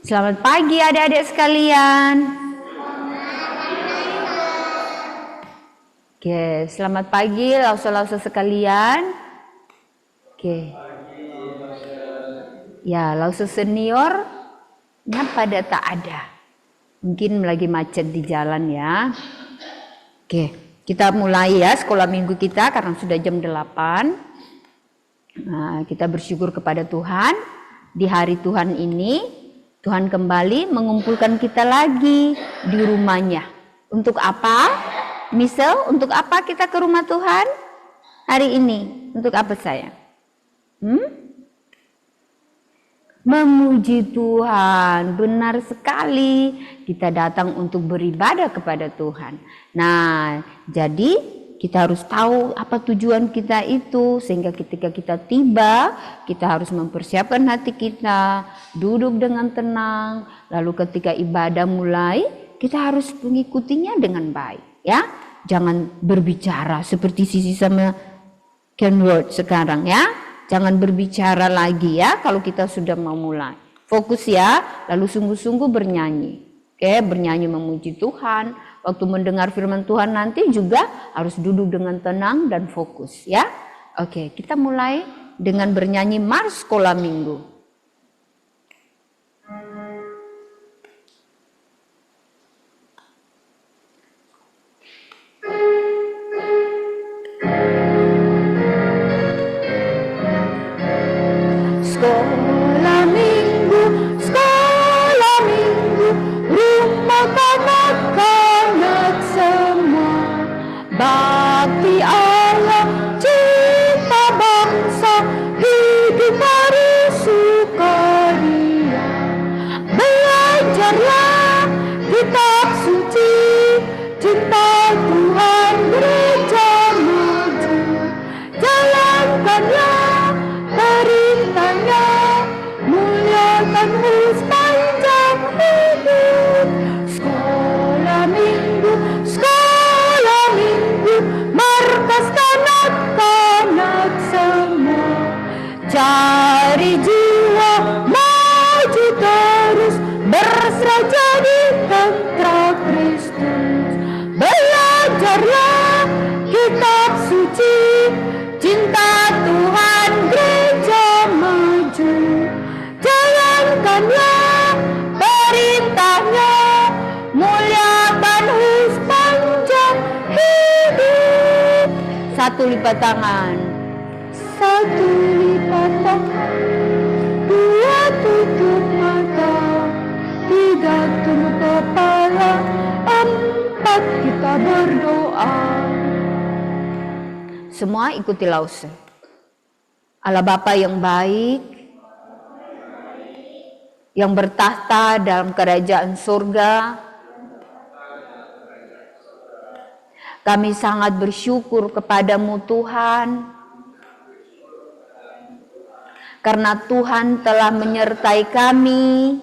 Selamat pagi adik-adik sekalian. Oke, selamat pagi lausa-lausa sekalian. Oke. Ya, lausa senior pada tak ada. Mungkin lagi macet di jalan ya. Oke, kita mulai ya sekolah minggu kita karena sudah jam 8. Nah, kita bersyukur kepada Tuhan di hari Tuhan ini. Tuhan kembali mengumpulkan kita lagi di rumahnya. Untuk apa? Misal, untuk apa kita ke rumah Tuhan hari ini? Untuk apa saya? Memuji Tuhan, benar sekali. Kita datang untuk beribadah kepada Tuhan. Nah, jadi kita harus tahu apa tujuan kita itu, sehingga ketika kita tiba, kita harus mempersiapkan hati kita, duduk dengan tenang, lalu ketika ibadah mulai, kita harus mengikutinya dengan baik, ya. Jangan berbicara seperti Sisi sama Kenward sekarang, ya. Jangan berbicara lagi ya kalau kita sudah mau mulai. Fokus ya, lalu sungguh-sungguh bernyanyi. Oke, bernyanyi memuji Tuhan. Waktu mendengar firman Tuhan nanti juga harus duduk dengan tenang dan fokus ya. Oke, kita mulai dengan bernyanyi Mars Sekolah Minggu. Sekolah Minggu, sekolah Minggu, rumah kanak-kanak semua. Bakti Allah, cinta bangsa, hidup mari sukaria. Belajarlah kitab suci, cinta Tuhan gereja maju. Jalankanlah perintahnya, muliakan sepanjang hidup. Sekolah Minggu, sekolah Minggu, markas kanak-kanak semua. Cari jiwa, maju terus, berserah jadi tentara Kristus. Belajarlah kitab suci, cinta Tuhan gereja maju. Jalankanlah perintahnya, muliakan sepanjang hidup. Satu lipat tangan. Satu lipat tangan. Dua tutup mata. Tiga tunduk kepala. Empat kita berdoa. Semua ikuti lause. Allah Bapa yang baik, yang bertahta dalam kerajaan surga, kami sangat bersyukur kepadamu Tuhan, karena Tuhan telah menyertai kami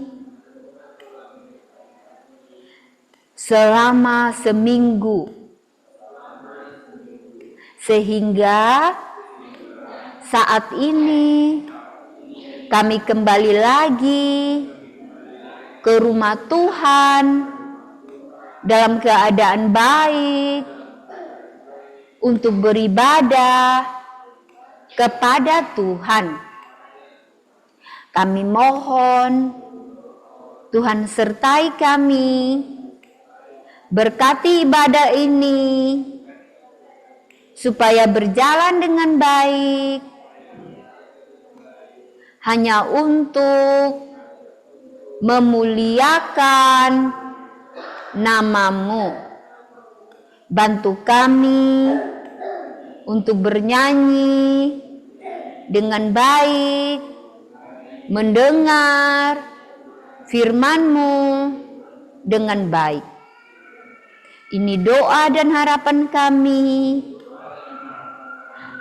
selama seminggu, sehingga saat ini kami kembali lagi ke rumah Tuhan dalam keadaan baik untuk beribadah kepada Tuhan. Kami mohon Tuhan sertai kami, berkati ibadah ini supaya berjalan dengan baik, hanya untuk memuliakan nama-Mu. Bantu kami untuk bernyanyi dengan baik, mendengar firman-Mu dengan baik. Ini doa dan harapan kami.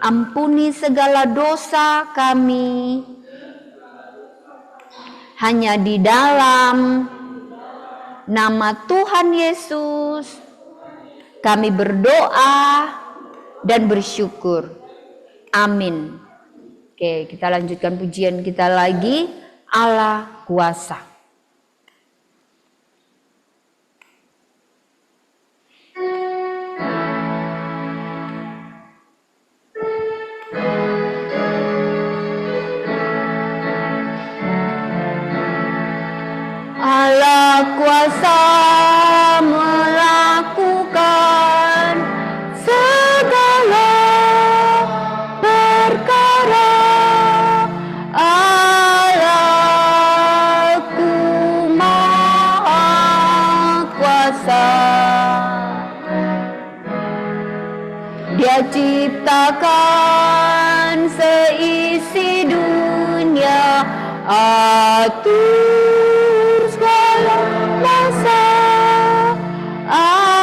Ampuni segala dosa kami. Hanya di dalam nama Tuhan Yesus kami berdoa dan bersyukur. Amin. Oke, kita lanjutkan pujian kita lagi. Allah kuasa. Allah kuasa melakukan segala perkara. Allahku Maha Kuasa. Dia ciptakan seisi dunia, atur segala masa. Allahku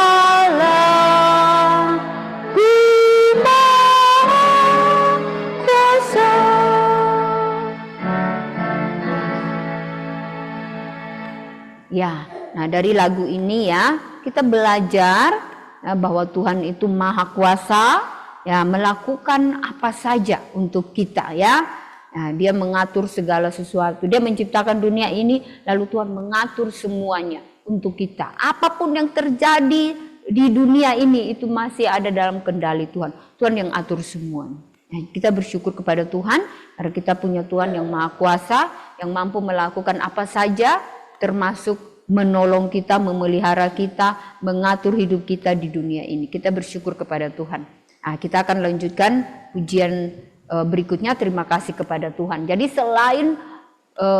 Maha Kuasa. Ya, nah dari lagu ini ya kita belajar bahwa Tuhan itu Maha Kuasa, ya, melakukan apa saja untuk kita, ya. Nah, dia mengatur segala sesuatu. Dia menciptakan dunia ini, lalu Tuhan mengatur semuanya untuk kita. Apapun yang terjadi di dunia ini itu masih ada dalam kendali Tuhan. Tuhan yang atur semuanya. Nah, kita bersyukur kepada Tuhan karena kita punya Tuhan yang Maha Kuasa, yang mampu melakukan apa saja, termasuk menolong kita, memelihara kita, mengatur hidup kita di dunia ini. Kita bersyukur kepada Tuhan. Nah, kita akan lanjutkan pujian berikutnya, terima kasih kepada Tuhan. Jadi selain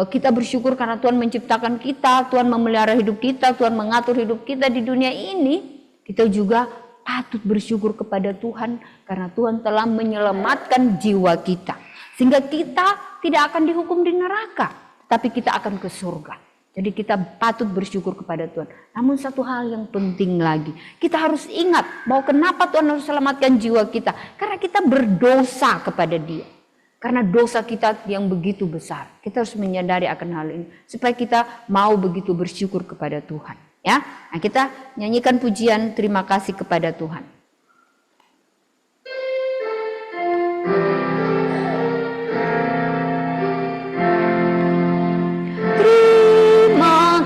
kita bersyukur karena Tuhan menciptakan kita, Tuhan memelihara hidup kita, Tuhan mengatur hidup kita di dunia ini, kita juga patut bersyukur kepada Tuhan karena Tuhan telah menyelamatkan jiwa kita. Sehingga kita tidak akan dihukum di neraka, tapi kita akan ke surga. Jadi kita patut bersyukur kepada Tuhan. Namun satu hal yang penting lagi, kita harus ingat bahwa kenapa Tuhan harus selamatkan jiwa kita. Karena kita berdosa kepada Dia. Karena dosa kita yang begitu besar. Kita harus menyadari akan hal ini. Supaya kita mau begitu bersyukur kepada Tuhan. Ya, nah kita nyanyikan pujian terima kasih kepada Tuhan.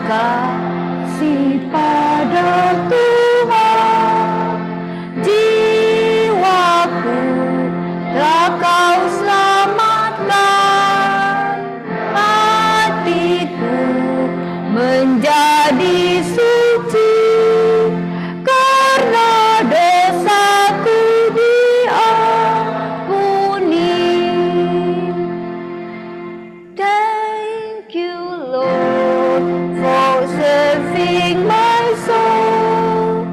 Kasih pada Tuhan, jiwaku telah Kau selamatkan, hatiku menjadi suci karena dosaku diampuni. Thank you Lord for saving my soul.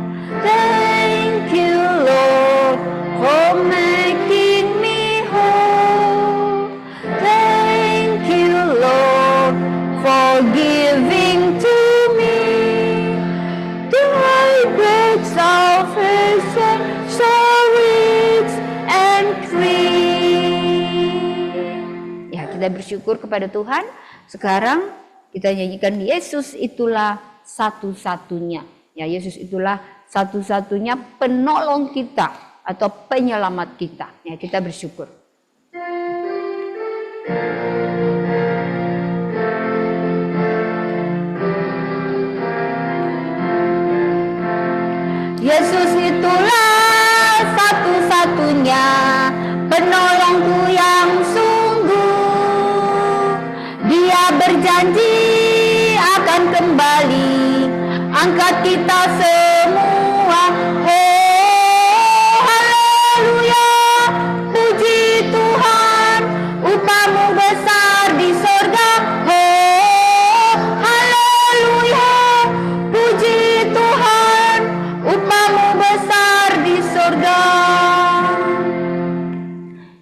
Thank you Lord for making me whole. Thank you Lord for giving to me the great salvation, so rich and free. Ya, kita bersyukur kepada Tuhan. Sekarang kita nyanyikan Yesus itulah satu-satunya. Ya, Yesus itulah satu-satunya penolong kita atau penyelamat kita. Ya, kita bersyukur. Yesus itulah satu-satunya penolongku yang sungguh. Dia berjanji akan kembali angkat kita semua. Oh, haleluya, puji Tuhan, upah-Mu besar di sorga. Oh, haleluya, puji Tuhan, upah-Mu besar di sorga.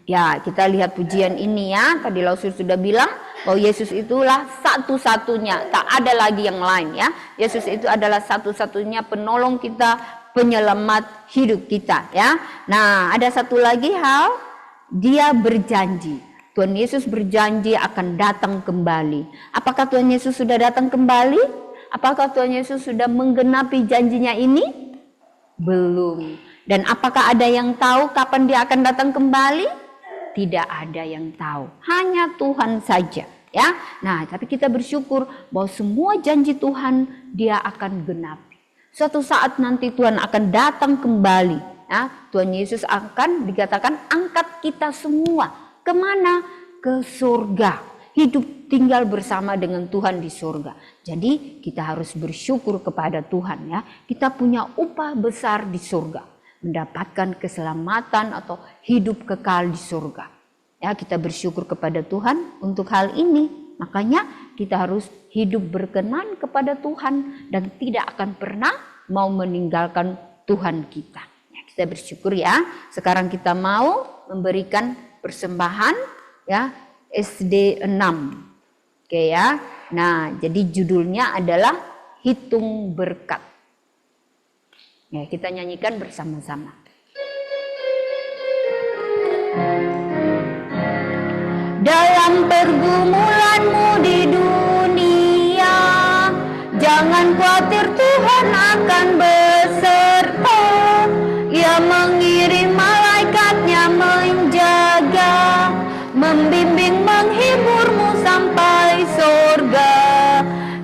Ya, kita lihat pujian ini ya. Tadi Lausul sudah bilang bahwa Yesus itulah satu-satunya, tak ada lagi yang lain ya. Yesus itu adalah satu-satunya penolong kita, penyelamat hidup kita ya. Nah, ada satu lagi hal, Dia berjanji. Tuhan Yesus berjanji akan datang kembali. Apakah Tuhan Yesus sudah datang kembali? Apakah Tuhan Yesus sudah menggenapi janjinya ini? Belum. Dan apakah ada yang tahu kapan Dia akan datang kembali? Tidak ada yang tahu, hanya Tuhan saja ya. Nah, tapi kita bersyukur bahwa semua janji Tuhan Dia akan genapi. Suatu saat nanti Tuhan akan datang kembali ya. Tuhan Yesus akan dikatakan angkat kita semua kemana? Ke surga. hidup tinggal bersama dengan Tuhan di surga. Jadi kita harus bersyukur kepada Tuhan ya. Kita punya upah besar di surga, mendapatkan keselamatan atau hidup kekal di surga. Ya, kita bersyukur kepada Tuhan untuk hal ini. Makanya kita harus hidup berkenan kepada Tuhan dan tidak akan pernah mau meninggalkan Tuhan kita. Ya, kita bersyukur ya. Sekarang kita mau memberikan persembahan ya, SD 6. Oke ya. Nah, jadi judulnya adalah Hitung Berkat. Ya, kita nyanyikan bersama-sama. Dalam pergumulanmu di dunia, jangan khawatir, Tuhan akan beserta. Ia mengirim malaikatnya menjaga, membimbing, menghiburmu sampai surga.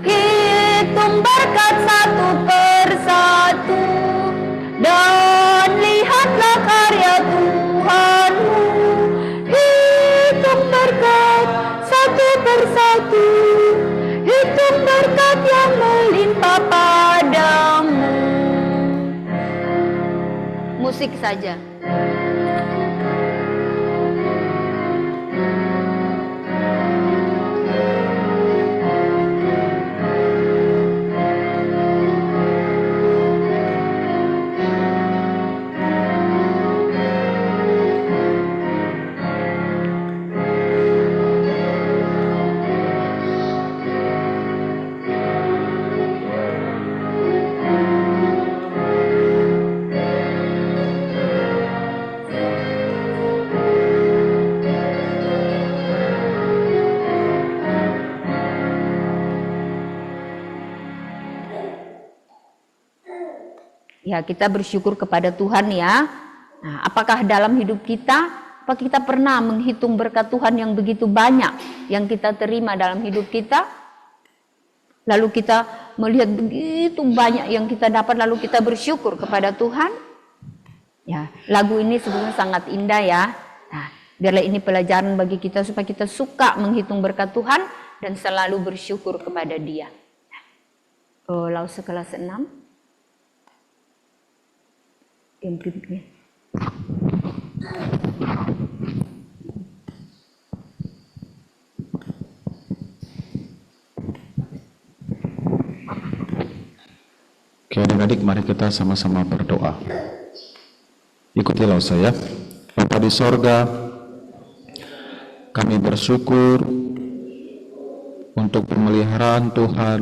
Hitung berkat satu persatu, dan lihatlah karya Tuhanmu. Hitung berkat satu persatu, hitung berkat yang melimpah padamu. Musik saja. Ya, kita bersyukur kepada Tuhan ya. Nah, apakah dalam hidup kita, apa kita pernah menghitung berkat Tuhan yang begitu banyak yang kita terima dalam hidup kita? Lalu kita melihat begitu banyak yang kita dapat, lalu kita bersyukur kepada Tuhan. Ya, lagu ini sebenarnya sangat indah ya. Nah, biarlah ini pelajaran bagi kita supaya kita suka menghitung berkat Tuhan dan selalu bersyukur kepada Dia. Lause kelas 6. Yang Oke, adik-adik, mari kita sama-sama berdoa. Ikutilah saya. Bapa di sorga, kami bersyukur untuk pemeliharaan Tuhan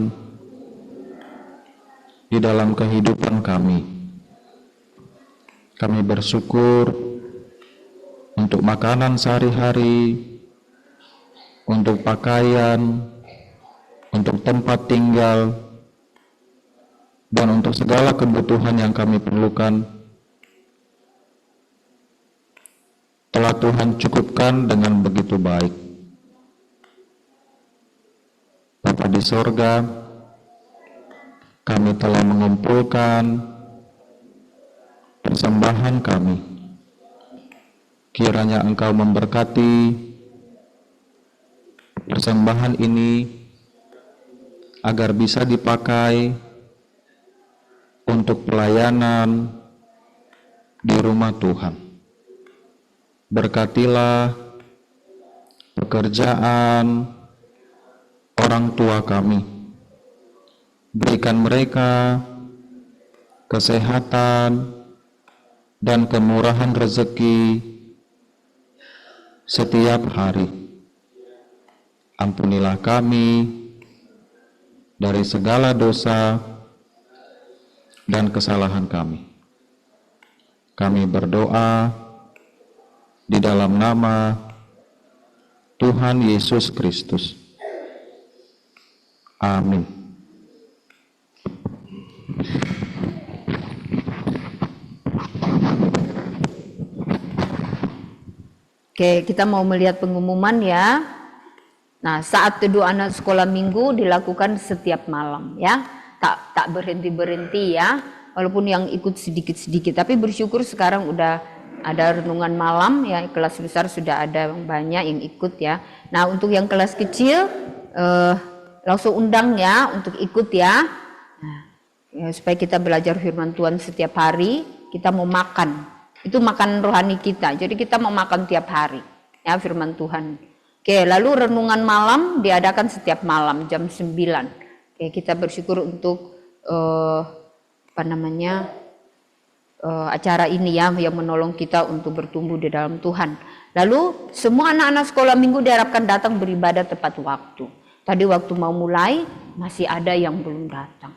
di dalam kehidupan kami. Kami bersyukur untuk makanan sehari-hari, untuk pakaian, untuk tempat tinggal, dan untuk segala kebutuhan yang kami perlukan. Telah Tuhan cukupkan dengan begitu baik. Bapa di sorga, kami telah mengumpulkan persembahan kami. Kiranya Engkau memberkati persembahan ini agar bisa dipakai untuk pelayanan di rumah Tuhan. Berkatilah pekerjaan orang tua kami. Berikan mereka kesehatan dan kemurahan rezeki setiap hari. Ampunilah kami dari segala dosa dan kesalahan kami. Kami berdoa di dalam nama Tuhan Yesus Kristus. Amin. Oke, kita mau melihat pengumuman ya. Nah, saat teduh anak sekolah minggu dilakukan setiap malam ya. Tak berhenti-berhenti ya. Walaupun yang ikut sedikit-sedikit, tapi bersyukur sekarang udah ada renungan malam ya, kelas besar sudah ada banyak yang ikut ya. Nah untuk yang kelas kecil langsung undang ya untuk ikut ya. Nah, ya, supaya kita belajar firman Tuhan setiap hari, kita mau makan. Itu makan rohani kita. Jadi kita mau makan tiap hari ya firman Tuhan. Oke, lalu renungan malam diadakan setiap malam jam 9. Oke, kita bersyukur untuk acara ini ya yang menolong kita untuk bertumbuh di dalam Tuhan. Lalu semua anak-anak sekolah minggu diharapkan datang beribadah tepat waktu. Tadi waktu mau mulai masih ada yang belum datang.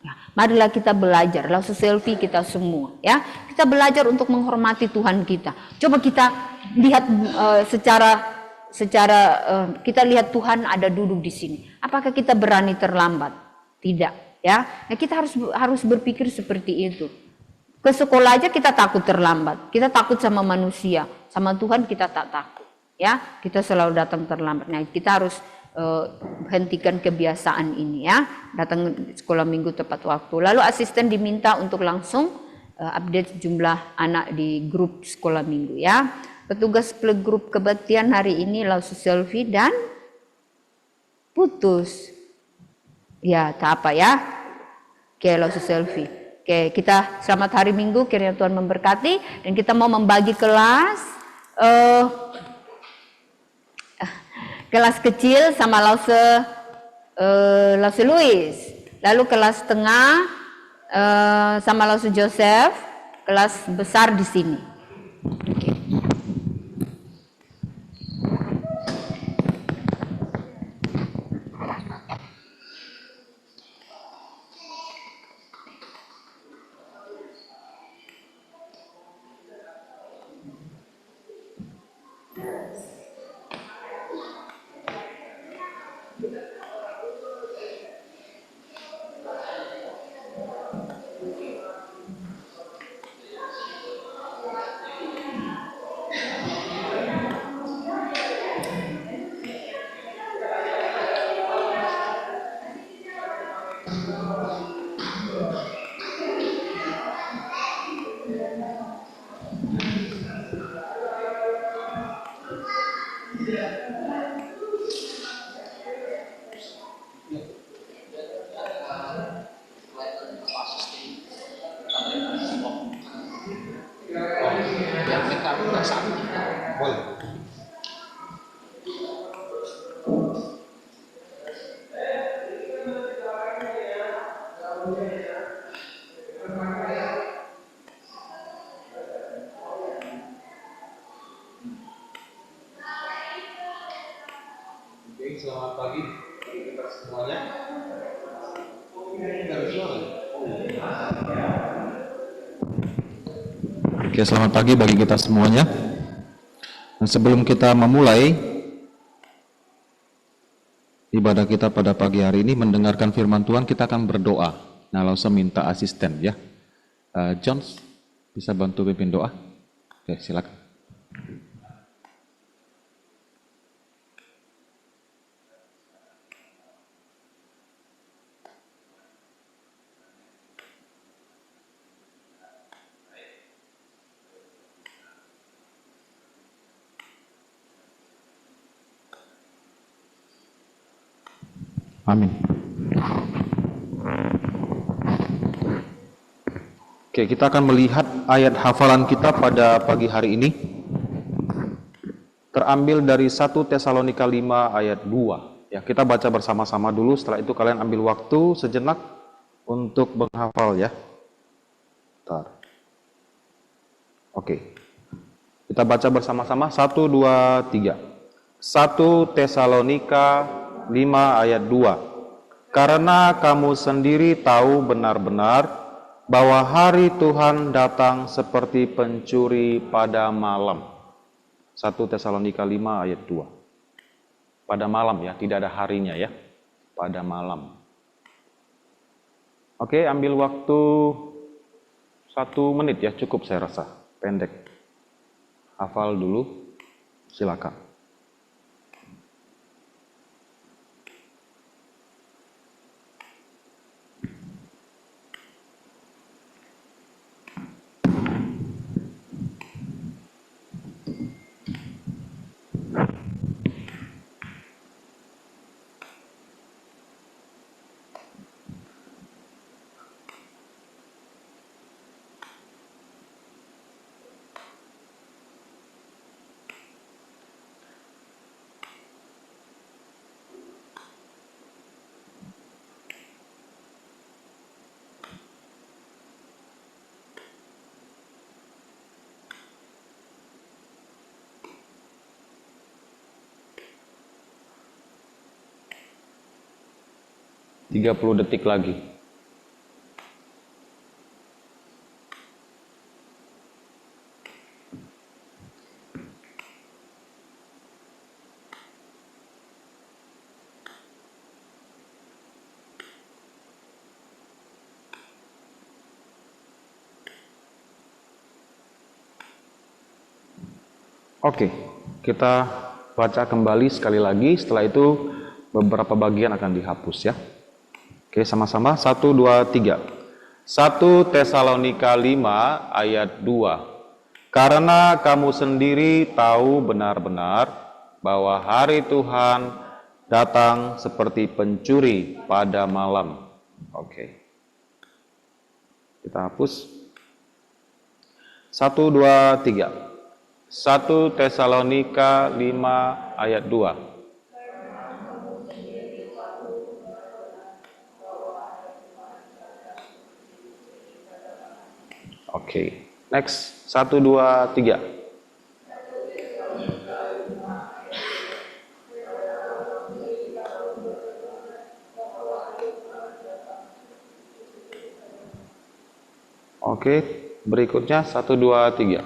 Ya, marilah kita belajar, langsung selfie kita semua ya. Kita belajar untuk menghormati Tuhan kita. Coba kita lihat kita lihat Tuhan ada duduk di sini. Apakah kita berani terlambat? Tidak ya. Nah, kita harus berpikir seperti itu. Ke sekolah aja kita takut terlambat. Kita takut sama manusia, sama Tuhan kita tak takut. Ya, kita selalu datang terlambat. Nah, kita harus hentikan kebiasaan ini ya. Datang sekolah minggu tepat waktu. Lalu asisten diminta untuk langsung update jumlah anak di grup sekolah minggu ya. Petugas playgroup kebaktian hari ini langsung selfie dan putus. Ya, tak apa ya. Oke, langsung selfie. Oke, kita selamat hari Minggu, kiranya Tuhan memberkati. Dan kita mau membagi kelas kelas kecil sama Lause Louis. Lalu kelas tengah sama Lause Joseph. Kelas besar di sini. Oke. Selamat pagi kita semuanya. Oke, selamat pagi bagi kita semuanya. Dan sebelum kita memulai ibadah kita pada pagi hari ini, mendengarkan firman Tuhan, kita akan berdoa. Nah, langsung minta asisten ya. John, bisa bantu pimpin doa? Oke, silakan. Amin. Oke, kita akan melihat ayat hafalan kita pada pagi hari ini. Terambil dari 1 Tesalonika 5 ayat 2. Ya, kita baca bersama-sama dulu, setelah itu kalian ambil waktu sejenak untuk menghafal ya. Bentar. Oke. Kita baca bersama-sama 1 2 3. 1 Tesalonika 5 ayat 2. Karena kamu sendiri tahu benar-benar bahwa hari Tuhan datang seperti pencuri pada malam. 1 Tesalonika 5 ayat 2. Pada malam ya, tidak ada harinya ya. Pada malam. Oke, ambil waktu 1 menit ya, cukup saya rasa. Pendek. Hafal dulu, silakan. 30 detik lagi. Oke, kita baca kembali sekali lagi. Setelah itu beberapa bagian akan dihapus ya. Oke, sama-sama. 1, 2, 3. 1 Tesalonika 5 ayat 2. Karena kamu sendiri tahu benar-benar bahwa hari Tuhan datang seperti pencuri pada malam. Oke. Kita hapus. 1, 2, 3. 1 Tesalonika 5 ayat 2. Oke, next. 1, 2, 3. Oke, berikutnya 1, 2, 3.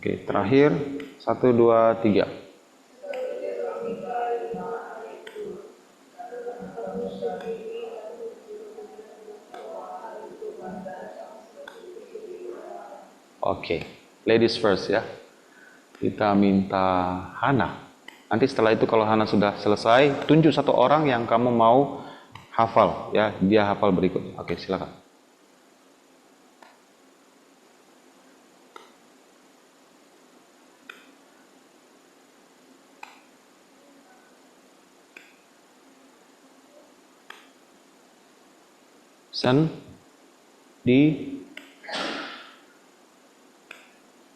Oke, terakhir 1, 2, 3. Oke, ladies first ya. Kita minta Hana. Nanti setelah itu kalau Hana sudah selesai, tunjuk satu orang yang kamu mau hafal ya, dia hafal berikut. Oke, silakan.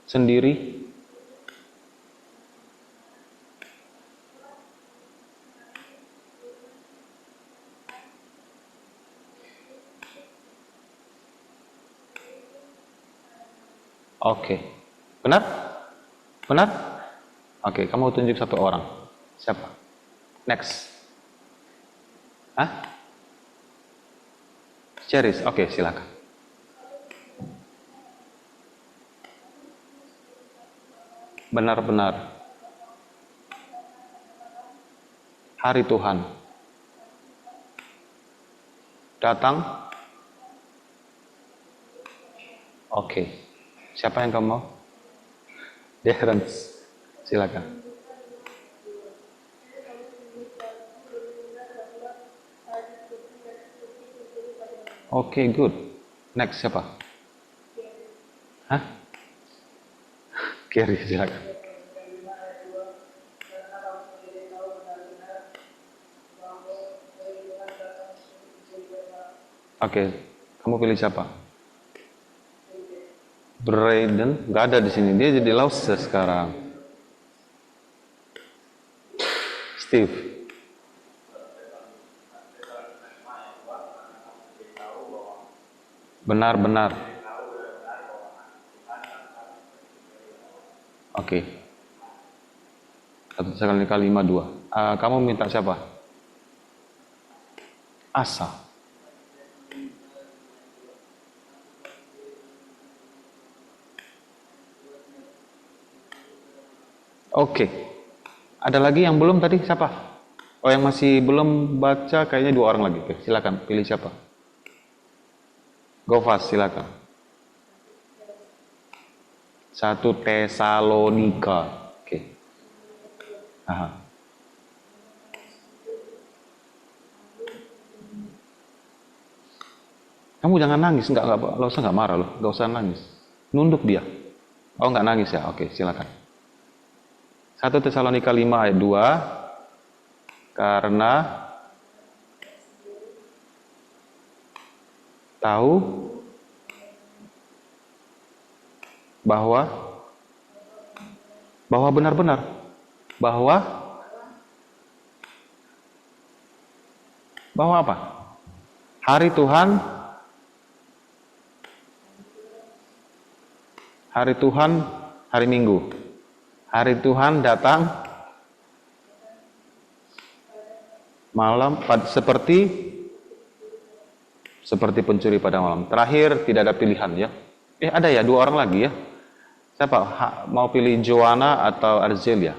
Sendiri. Oke. Benar? Benar? Oke, kamu tunjuk satu orang. Siapa? Next. Hah? Ceris. Oke, silakan. Benar-benar hari Tuhan datang. Oke. Siapa yang kamu mau? Derens. Silakan. Oke, good. Next siapa? Hah? Kerry, silakan. Oke, kamu pilih siapa? Brayden, nggak ada di sini. Dia jadi Lause sekarang. Steve. Benar-benar. Oke. 1 Tesalonika 5:2. Kamu minta siapa? Asa. Oke. Ada lagi yang belum tadi siapa? Oh, yang masih belum baca kayaknya 2 orang lagi. Oke, silakan pilih siapa? Go fast, silakan. 1 Tesalonika. Oke. Aha. Kamu jangan nangis, enggak usah enggak marah loh, enggak usah nangis. Nunduk dia. Oh, enggak nangis ya. Oke, silakan. 1 Tesalonika 5 ayat 2. Karena tahu bahwa benar-benar bahwa apa? Hari Tuhan Hari Tuhan, hari Minggu. Hari Tuhan datang malam seperti pencuri pada malam. Terakhir tidak ada pilihan ya. Ada ya 2 orang lagi ya. Siapa? Mau pilih Joanna atau Arzelia?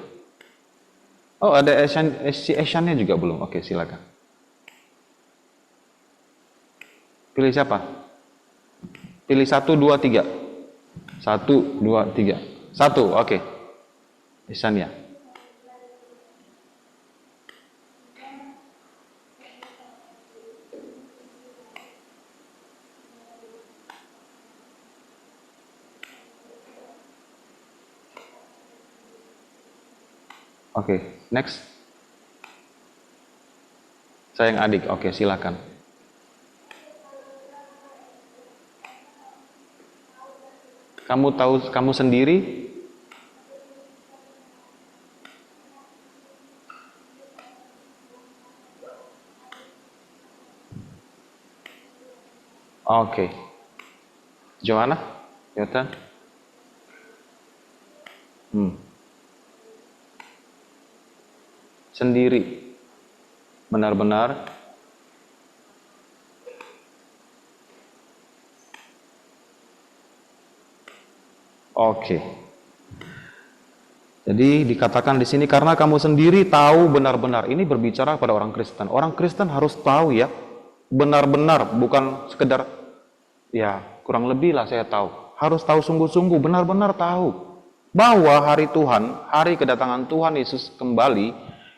Oh, ada Asiannya juga belum. Oke, silakan. Pilih siapa? Pilih 1, 2, 3. 1, 2, 3. 1, oke. Asiannya. Oke, next. Sayang adik, oke silakan. Kamu tahu kamu sendiri? Oke. Joanna? Yota? Sendiri. Benar-benar. Oke. Jadi dikatakan di sini karena kamu sendiri tahu benar-benar. Ini berbicara pada orang Kristen. Orang Kristen harus tahu ya, benar-benar, bukan sekedar ya kurang lebih lah saya tahu. Harus tahu sungguh-sungguh, benar-benar tahu bahwa hari Tuhan, hari kedatangan Tuhan Yesus kembali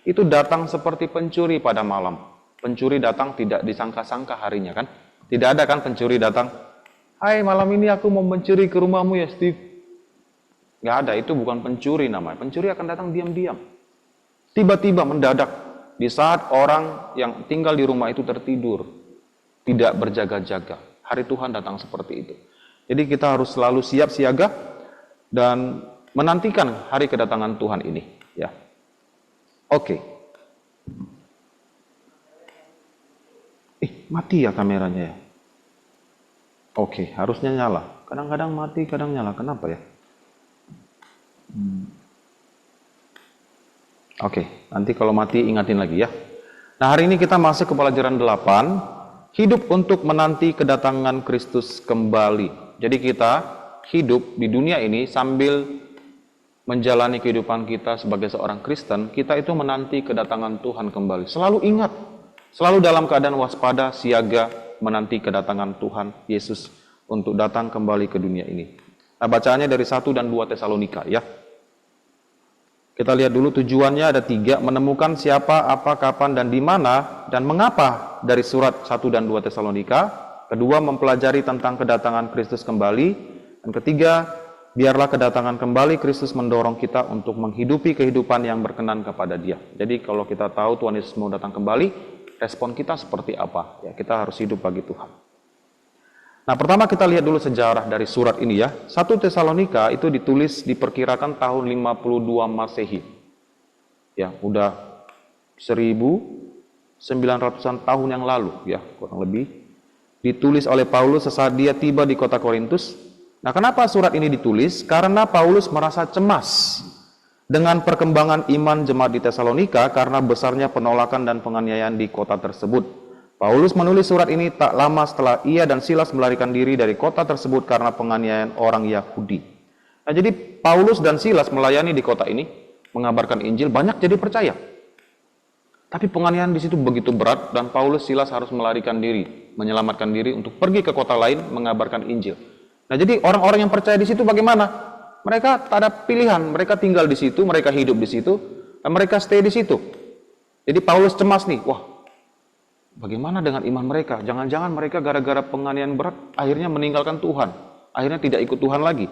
itu datang seperti pencuri pada malam. Pencuri datang tidak disangka-sangka harinya kan? Tidak ada kan pencuri datang, "Hai, malam ini aku mau mencuri ke rumahmu ya, Steve." Nggak ada, itu bukan pencuri namanya. Pencuri akan datang diam-diam. Tiba-tiba mendadak, di saat orang yang tinggal di rumah itu tertidur, tidak berjaga-jaga. Hari Tuhan datang seperti itu. Jadi kita harus selalu siap siaga dan menantikan hari kedatangan Tuhan ini. Ya, oke. Mati ya kameranya ya. Oke, harusnya nyala. Kadang-kadang mati, kadang nyala. Kenapa ya? Oke, nanti kalau mati ingatin lagi ya. Nah, hari ini kita masuk ke pelajaran 8, hidup untuk menanti kedatangan Kristus kembali. Jadi kita hidup di dunia ini sambil menjalani kehidupan kita sebagai seorang Kristen, kita itu menanti kedatangan Tuhan kembali. Selalu ingat, selalu dalam keadaan waspada, siaga, menanti kedatangan Tuhan Yesus untuk datang kembali ke dunia ini. Nah, bacaannya dari 1 dan 2 Tesalonika ya. Kita lihat dulu tujuannya ada 3, menemukan siapa, apa, kapan, dan di mana, dan mengapa dari surat 1 dan 2 Tesalonika. Kedua, mempelajari tentang kedatangan Kristus kembali. Dan ketiga, biarlah kedatangan kembali Kristus mendorong kita untuk menghidupi kehidupan yang berkenan kepada Dia. Jadi kalau kita tahu Tuhan Yesus mau datang kembali, respon kita seperti apa? Ya, kita harus hidup bagi Tuhan. Nah, pertama kita lihat dulu sejarah dari surat ini ya. 1 Tesalonika itu ditulis diperkirakan tahun 52 Masehi. Ya, udah 1900-an tahun yang lalu ya, kurang lebih. Ditulis oleh Paulus sesaat dia tiba di kota Korintus. Nah, kenapa surat ini ditulis? Karena Paulus merasa cemas dengan perkembangan iman jemaat di Tesalonika karena besarnya penolakan dan penganiayaan di kota tersebut. Paulus menulis surat ini tak lama setelah ia dan Silas melarikan diri dari kota tersebut karena penganiayaan orang Yahudi. Nah, jadi Paulus dan Silas melayani di kota ini, mengabarkan Injil, banyak jadi percaya. Tapi penganiayaan di situ begitu berat dan Paulus Silas harus melarikan diri, menyelamatkan diri untuk pergi ke kota lain mengabarkan Injil. Nah, jadi orang-orang yang percaya di situ bagaimana? Mereka tak ada pilihan, mereka tinggal di situ, mereka hidup di situ, dan mereka stay di situ. Jadi Paulus cemas nih, wah, bagaimana dengan iman mereka? Jangan-jangan mereka gara-gara penganiayaan berat akhirnya meninggalkan Tuhan. Akhirnya tidak ikut Tuhan lagi.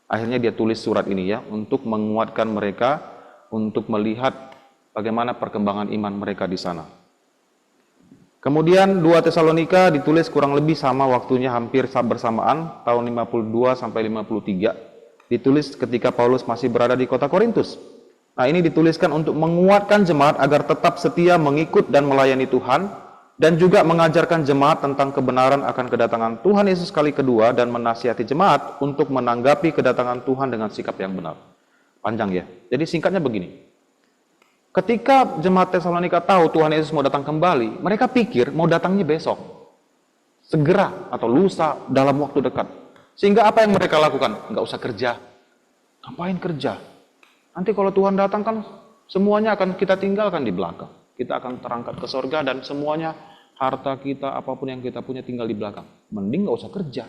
Akhirnya dia tulis surat ini ya untuk menguatkan mereka, untuk melihat bagaimana perkembangan iman mereka di sana. Kemudian 2 Tesalonika ditulis kurang lebih sama waktunya, hampir bersamaan, tahun 52 sampai 53. Ditulis ketika Paulus masih berada di kota Korintus. Nah, ini dituliskan untuk menguatkan jemaat agar tetap setia mengikut dan melayani Tuhan dan juga mengajarkan jemaat tentang kebenaran akan kedatangan Tuhan Yesus kali kedua dan menasihati jemaat untuk menanggapi kedatangan Tuhan dengan sikap yang benar. Panjang ya. Jadi singkatnya begini. Ketika jemaat Tesalonika tahu Tuhan Yesus mau datang kembali, mereka pikir mau datangnya besok, segera atau lusa dalam waktu dekat. Sehingga apa yang mereka lakukan? Nggak usah kerja. Ngapain kerja? Nanti kalau Tuhan datang kan semuanya akan kita tinggalkan di belakang. Kita akan terangkat ke sorga dan semuanya harta kita, apapun yang kita punya tinggal di belakang. Mending nggak usah kerja.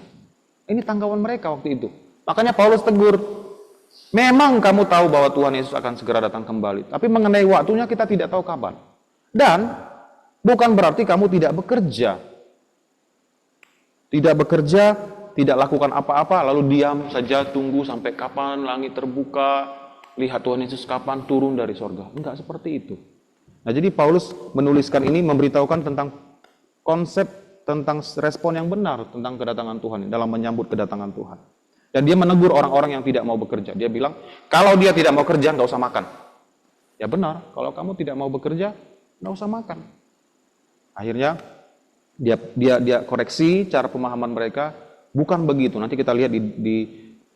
Ini tanggapan mereka waktu itu. Makanya Paulus tegur, memang kamu tahu bahwa Tuhan Yesus akan segera datang kembali. Tapi mengenai waktunya kita tidak tahu kapan. Dan bukan berarti kamu tidak bekerja. Tidak bekerja, tidak lakukan apa-apa, lalu diam saja tunggu sampai kapan langit terbuka, lihat Tuhan Yesus kapan turun dari sorga. Enggak seperti itu. Nah, jadi Paulus menuliskan ini memberitahukan tentang konsep, tentang respon yang benar tentang kedatangan Tuhan dalam menyambut kedatangan Tuhan. Dan dia menegur orang-orang yang tidak mau bekerja. Dia bilang, kalau dia tidak mau kerja, nggak usah makan. Ya benar, kalau kamu tidak mau bekerja, nggak usah makan. Akhirnya, dia koreksi cara pemahaman mereka, bukan begitu. Nanti kita lihat di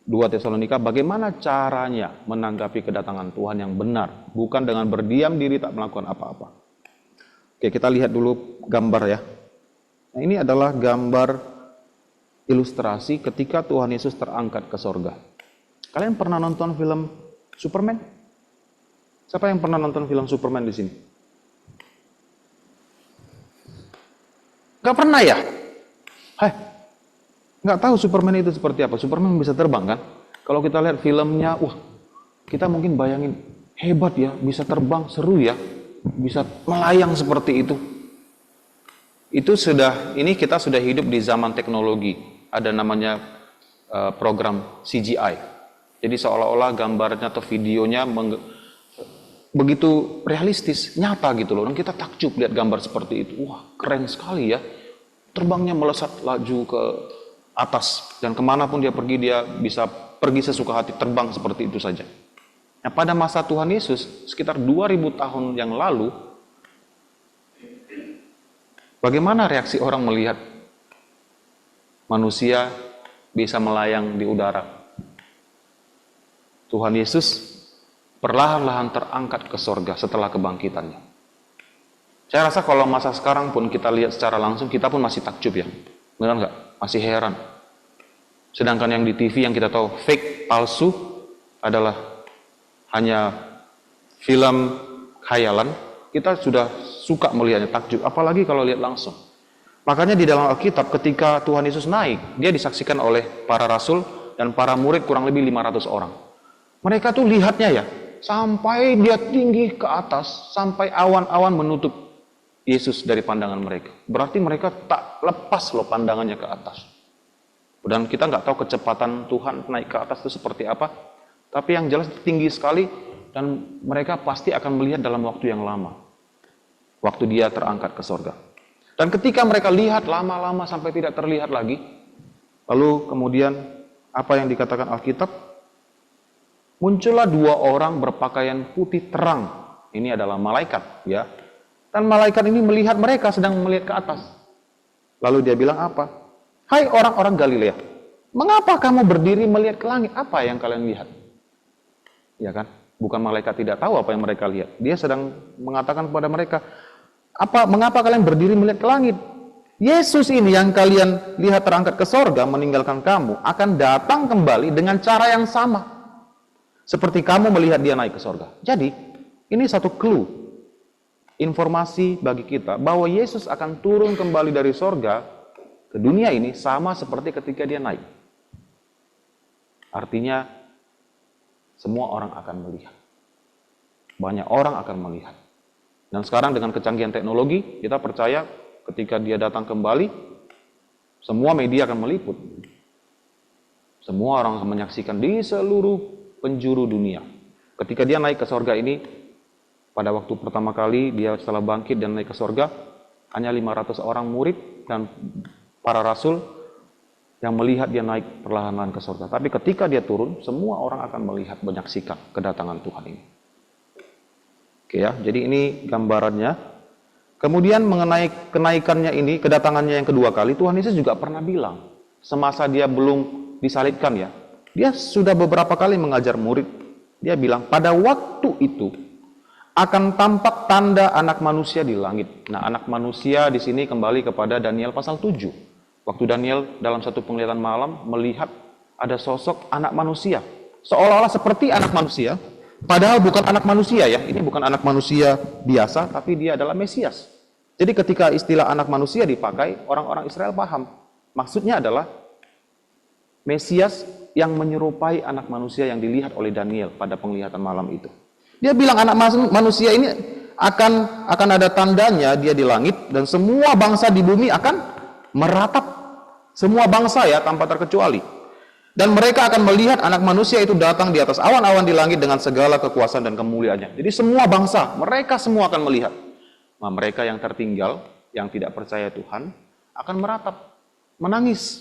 2 Tesalonika, bagaimana caranya menanggapi kedatangan Tuhan yang benar. Bukan dengan berdiam diri, tak melakukan apa-apa. Oke, kita lihat dulu gambar ya. Nah, ini adalah gambar ilustrasi ketika Tuhan Yesus terangkat ke sorga. Kalian pernah nonton film Superman? Siapa yang pernah nonton film Superman di sini? Gak pernah ya? Hai, gak tahu Superman itu seperti apa. Superman bisa terbang kan? Kalau kita lihat filmnya, wah, kita mungkin bayangin, hebat ya, bisa terbang, seru ya, bisa melayang seperti itu. Ini kita sudah hidup di zaman teknologi. Ada namanya program CGI. Jadi seolah-olah gambarnya atau videonya begitu realistis, nyata gitu loh. Dan kita takjub lihat gambar seperti itu. Wah, keren sekali ya. Terbangnya melesat laju ke atas. Dan kemanapun dia pergi, dia bisa pergi sesuka hati, terbang seperti itu saja. Nah, pada masa Tuhan Yesus, sekitar 2000 tahun yang lalu, bagaimana reaksi orang melihat manusia bisa melayang di udara? Tuhan Yesus perlahan-lahan terangkat ke sorga setelah kebangkitannya. Saya rasa kalau masa sekarang pun kita lihat secara langsung, kita pun masih takjub ya. Benar nggak? Masih heran. Sedangkan yang di TV yang kita tahu fake, palsu, adalah hanya film khayalan, kita sudah suka melihatnya, takjub. Apalagi kalau lihat langsung. Makanya di dalam Alkitab ketika Tuhan Yesus naik, dia disaksikan oleh para rasul dan para murid kurang lebih 500 orang. Mereka tuh lihatnya ya, sampai dia tinggi ke atas, sampai awan-awan menutup Yesus dari pandangan mereka. Berarti mereka tak lepas loh pandangannya ke atas. Dan kita nggak tahu kecepatan Tuhan naik ke atas itu seperti apa, tapi yang jelas tinggi sekali dan mereka pasti akan melihat dalam waktu yang lama. Waktu dia terangkat ke sorga. Dan ketika mereka lihat lama-lama sampai tidak terlihat lagi, lalu kemudian apa yang dikatakan Alkitab? Muncullah 2 orang berpakaian putih terang. Ini adalah malaikat, ya. Dan malaikat ini melihat mereka sedang melihat ke atas. Lalu dia bilang apa? Hai orang-orang Galilea, mengapa kamu berdiri melihat ke langit? Apa yang kalian lihat? Ya kan? Bukan malaikat tidak tahu apa yang mereka lihat. Dia sedang mengatakan kepada mereka, mengapa kalian berdiri melihat ke langit? Yesus ini yang kalian lihat terangkat ke sorga meninggalkan kamu akan datang kembali dengan cara yang sama. Seperti kamu melihat dia naik ke sorga. Jadi ini satu clue, informasi bagi kita bahwa Yesus akan turun kembali dari sorga ke dunia ini sama seperti ketika dia naik. Artinya semua orang akan melihat. Banyak orang akan melihat. Dan sekarang dengan kecanggihan teknologi, kita percaya ketika dia datang kembali, semua media akan meliput. Semua orang akan menyaksikan di seluruh penjuru dunia. Ketika dia naik ke sorga ini, pada waktu pertama kali dia setelah bangkit dan naik ke sorga, hanya 500 orang murid dan para rasul yang melihat dia naik perlahan-lahan ke sorga. Tapi ketika dia turun, semua orang akan melihat, menyaksikan kedatangan Tuhan ini. Oke ya, jadi ini gambarannya. Kemudian mengenai kenaikannya ini, kedatangannya yang kedua kali, Tuhan Yesus juga pernah bilang, semasa dia belum disalibkan ya, dia sudah beberapa kali mengajar murid, dia bilang, pada waktu itu akan tampak tanda anak manusia di langit. Nah, anak manusia di sini kembali kepada Daniel pasal 7. Waktu Daniel dalam satu penglihatan malam melihat ada sosok anak manusia, seolah-olah seperti anak manusia, padahal bukan anak manusia ya, ini bukan anak manusia biasa, tapi dia adalah Mesias. Jadi ketika istilah anak manusia dipakai, orang-orang Israel paham. Maksudnya adalah Mesias yang menyerupai anak manusia yang dilihat oleh Daniel pada penglihatan malam itu. Dia bilang anak manusia ini akan ada tandanya, dia di langit, dan semua bangsa di bumi akan meratap. Semua bangsa ya, tanpa terkecuali. Dan mereka akan melihat anak manusia itu datang di atas awan-awan di langit dengan segala kekuasaan dan kemuliaannya. Jadi semua bangsa, mereka semua akan melihat. Nah, mereka yang tertinggal, yang tidak percaya Tuhan, akan meratap, menangis.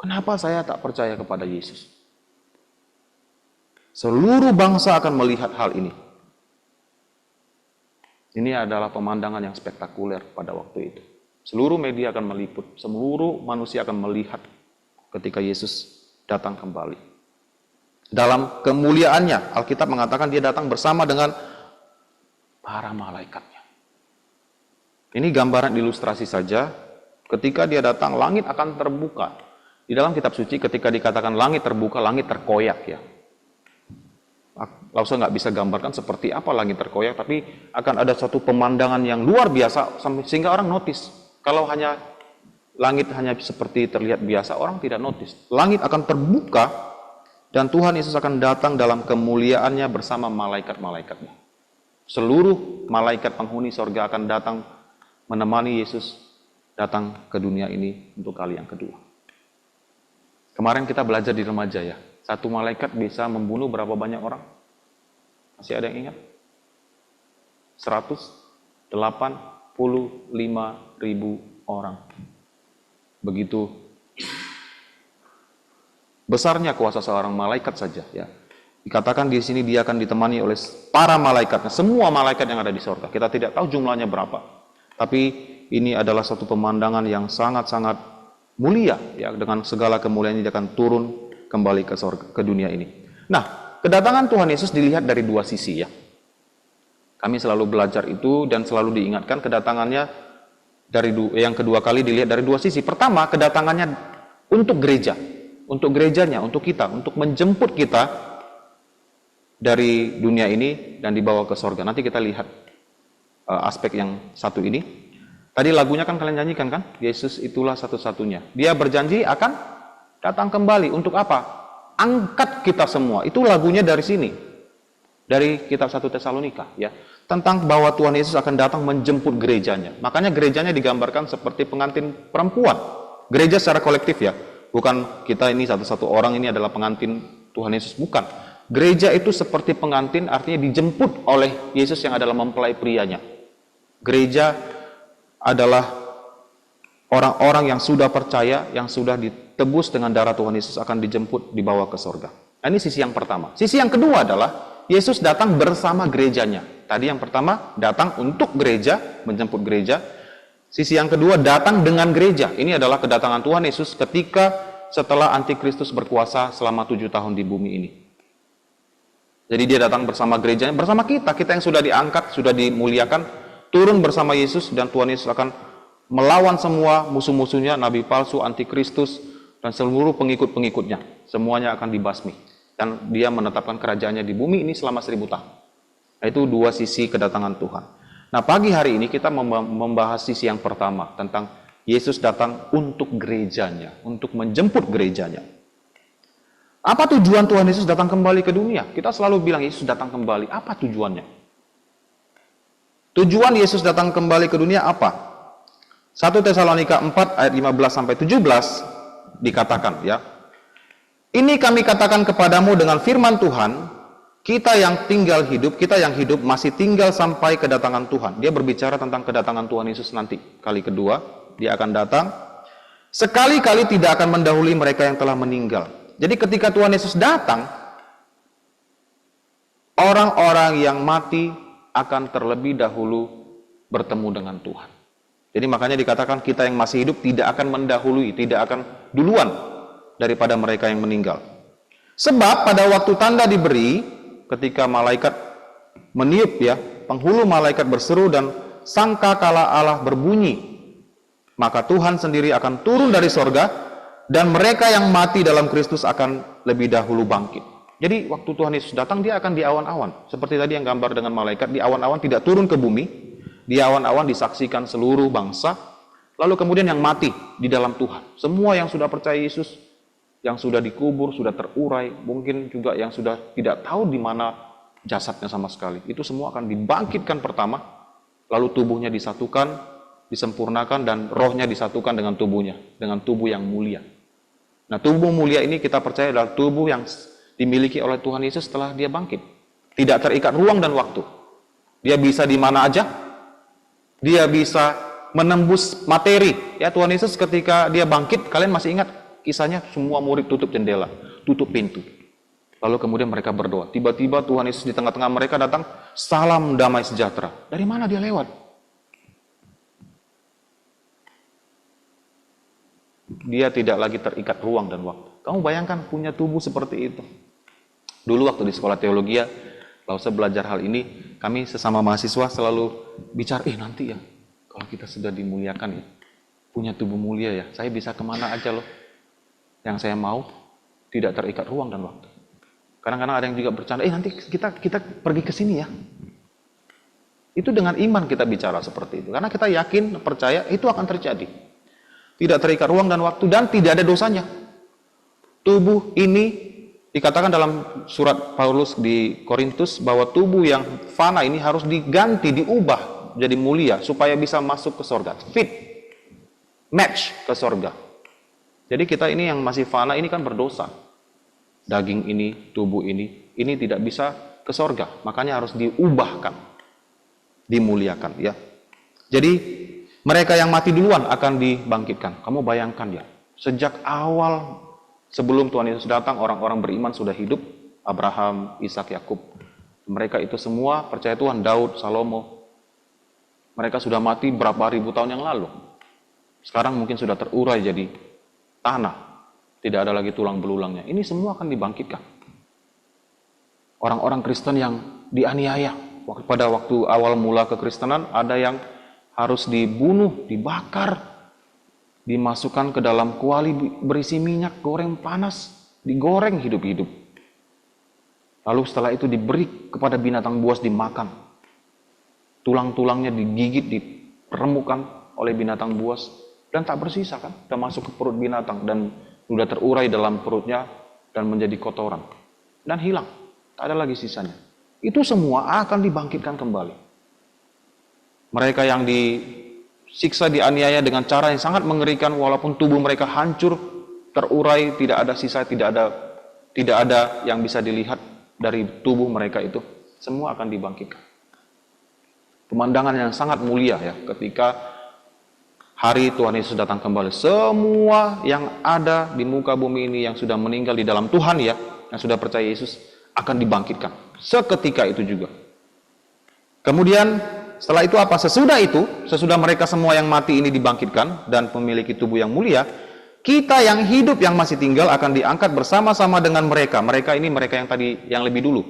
Kenapa saya tak percaya kepada Yesus? Seluruh bangsa akan melihat hal ini. Ini adalah pemandangan yang spektakuler pada waktu itu. Seluruh media akan meliput, seluruh manusia akan melihat ketika Yesus datang kembali. Dalam kemuliaannya, Alkitab mengatakan dia datang bersama dengan para malaikatnya. Ini gambaran ilustrasi saja, ketika dia datang, langit akan terbuka. Di dalam kitab suci ketika dikatakan langit terbuka, langit terkoyak ya. Lausa nggak bisa gambarkan seperti apa langit terkoyak, tapi akan ada satu pemandangan yang luar biasa sehingga orang notice. Kalau hanya langit hanya seperti terlihat biasa, orang tidak notice. Langit akan terbuka dan Tuhan Yesus akan datang dalam kemuliaannya bersama malaikat-malaikatnya. Seluruh malaikat penghuni sorga akan datang menemani Yesus datang ke dunia ini untuk kali yang kedua. Kemarin kita belajar di remaja ya, satu malaikat bisa membunuh berapa banyak orang? Masih ada yang ingat? 185.000 orang. Begitu besarnya kuasa seorang malaikat saja ya. Dikatakan di sini dia akan ditemani oleh para malaikatnya, semua malaikat yang ada di surga. Kita tidak tahu jumlahnya berapa. Tapi ini adalah satu pemandangan yang sangat-sangat mulia ya, dengan segala kemuliaan dia akan turun kembali ke surga, ke dunia ini. Nah, kedatangan Tuhan Yesus dilihat dari dua sisi ya. Kami selalu belajar itu dan selalu diingatkan kedatangannya dari yang kedua kali dilihat dari dua sisi. Pertama, kedatangannya untuk gereja, untuk gerejanya, untuk kita, untuk menjemput kita dari dunia ini dan dibawa ke surga. Nanti kita lihat aspek yang satu ini. Tadi lagunya kan kalian nyanyikan kan? Yesus itulah satu-satunya. Dia berjanji akan datang kembali. Untuk apa? Angkat kita semua. Itu lagunya dari sini. Dari kitab 1 Tesalonika ya. Tentang bahwa Tuhan Yesus akan datang menjemput gerejanya. Makanya gerejanya digambarkan seperti pengantin perempuan. Gereja secara kolektif ya. Bukan kita ini satu-satu orang ini adalah pengantin Tuhan Yesus. Bukan. Gereja itu seperti pengantin, artinya dijemput oleh Yesus yang adalah mempelai prianya. Gereja adalah orang-orang yang sudah percaya, yang sudah ditebus dengan darah Tuhan Yesus akan dijemput, dibawa ke surga. Nah, ini sisi yang pertama. Sisi yang kedua adalah Yesus datang bersama gerejanya. Tadi yang pertama datang untuk gereja, menjemput gereja. Sisi yang kedua datang dengan gereja. Ini adalah kedatangan Tuhan Yesus ketika setelah Antikristus berkuasa selama 7 tahun di bumi ini. Jadi dia datang bersama gerejanya, bersama kita yang sudah diangkat, sudah dimuliakan, turun bersama Yesus, dan Tuhan Yesus akan melawan semua musuh-musuhnya, nabi palsu, antikristus, dan seluruh pengikut-pengikutnya. Semuanya akan dibasmi. Dan dia menetapkan kerajaannya di bumi ini selama 1000 tahun. Nah, itu dua sisi kedatangan Tuhan. Nah, pagi hari ini kita membahas sisi yang pertama, tentang Yesus datang untuk gerejanya, untuk menjemput gerejanya. Apa tujuan Tuhan Yesus datang kembali ke dunia? Kita selalu bilang Yesus datang kembali. Apa tujuannya? Tujuan Yesus datang kembali ke dunia apa? 1 Tesalonika 4 ayat 15-17 dikatakan ya. Ini kami katakan kepadamu dengan firman Tuhan, kita yang hidup masih tinggal sampai kedatangan Tuhan. Dia berbicara tentang kedatangan Tuhan Yesus nanti. Kali kedua, dia akan datang. Sekali-kali tidak akan mendahului mereka yang telah meninggal. Jadi ketika Tuhan Yesus datang, orang-orang yang mati akan terlebih dahulu bertemu dengan Tuhan. Jadi makanya dikatakan kita yang masih hidup tidak akan mendahului, tidak akan duluan daripada mereka yang meninggal. Sebab pada waktu tanda diberi, ketika malaikat meniup ya, penghulu malaikat berseru dan sangkakala Allah berbunyi, maka Tuhan sendiri akan turun dari sorga dan mereka yang mati dalam Kristus akan lebih dahulu bangkit. Jadi waktu Tuhan Yesus datang, dia akan di awan-awan. Seperti tadi yang gambar dengan malaikat, di awan-awan tidak turun ke bumi, di awan-awan disaksikan seluruh bangsa, lalu kemudian yang mati di dalam Tuhan. Semua yang sudah percaya Yesus, yang sudah dikubur, sudah terurai, mungkin juga yang sudah tidak tahu di mana jasadnya sama sekali. Itu semua akan dibangkitkan pertama, lalu tubuhnya disatukan, disempurnakan, dan rohnya disatukan dengan tubuhnya, dengan tubuh yang mulia. Nah, tubuh mulia ini kita percaya adalah tubuh yang dimiliki oleh Tuhan Yesus setelah dia bangkit. Tidak terikat ruang dan waktu. Dia bisa di mana aja. Dia bisa menembus materi. Ya, Tuhan Yesus ketika dia bangkit, kalian masih ingat kisahnya, semua murid tutup jendela, tutup pintu. Lalu kemudian mereka berdoa. Tiba-tiba Tuhan Yesus di tengah-tengah mereka datang, salam damai sejahtera. Dari mana dia lewat? Dia tidak lagi terikat ruang dan waktu. Kamu bayangkan punya tubuh seperti itu. Dulu waktu di sekolah teologi ya, kalau saya belajar hal ini, kami sesama mahasiswa selalu bicara, nanti ya, kalau kita sudah dimuliakan ya, punya tubuh mulia ya, saya bisa kemana aja loh. Yang saya mau, tidak terikat ruang dan waktu. Kadang-kadang ada yang juga bercanda, nanti kita pergi ke sini ya. Itu dengan iman kita bicara seperti itu. Karena kita yakin, percaya, itu akan terjadi. Tidak terikat ruang dan waktu, dan tidak ada dosanya. Tubuh ini, dikatakan dalam surat Paulus di Korintus, bahwa tubuh yang fana ini harus diganti, diubah jadi mulia, supaya bisa masuk ke sorga. Fit, match ke sorga. Jadi kita ini yang masih fana ini kan berdosa. Daging ini, tubuh ini tidak bisa ke sorga. Makanya harus diubahkan, dimuliakan ya. Jadi mereka yang mati duluan akan dibangkitkan. Kamu bayangkan ya, sejak awal sebelum Tuhan Yesus datang, orang-orang beriman sudah hidup. Abraham, Ishak, Yakub. Mereka itu semua percaya Tuhan. Daud, Salomo. Mereka sudah mati berapa ribu tahun yang lalu. Sekarang mungkin sudah terurai jadi tanah. Tidak ada lagi tulang belulangnya. Ini semua akan dibangkitkan. Orang-orang Kristen yang dianiaya. Pada waktu awal mula kekristenan, ada yang harus dibunuh, dibakar, dimasukkan ke dalam kuali berisi minyak goreng panas, digoreng hidup-hidup. Lalu setelah itu diberi kepada binatang buas dimakan. Tulang-tulangnya digigit, diperemukkan oleh binatang buas, dan tak bersisa kan, sudah masuk ke perut binatang dan sudah terurai dalam perutnya dan menjadi kotoran dan hilang, tak ada lagi sisanya. Itu semua akan dibangkitkan kembali. Mereka yang disiksa, dianiaya dengan cara yang sangat mengerikan, walaupun tubuh mereka hancur, terurai, tidak ada sisa, tidak ada yang bisa dilihat dari tubuh mereka itu, semua akan dibangkitkan. Pemandangan yang sangat mulia ya, ketika hari Tuhan Yesus datang kembali. Semua yang ada di muka bumi ini yang sudah meninggal di dalam Tuhan ya, yang sudah percaya Yesus, akan dibangkitkan. Seketika itu juga. Kemudian setelah itu apa? Sesudah mereka semua yang mati ini dibangkitkan dan memiliki tubuh yang mulia, kita yang hidup yang masih tinggal akan diangkat bersama-sama dengan mereka. Mereka ini mereka yang tadi yang lebih dulu.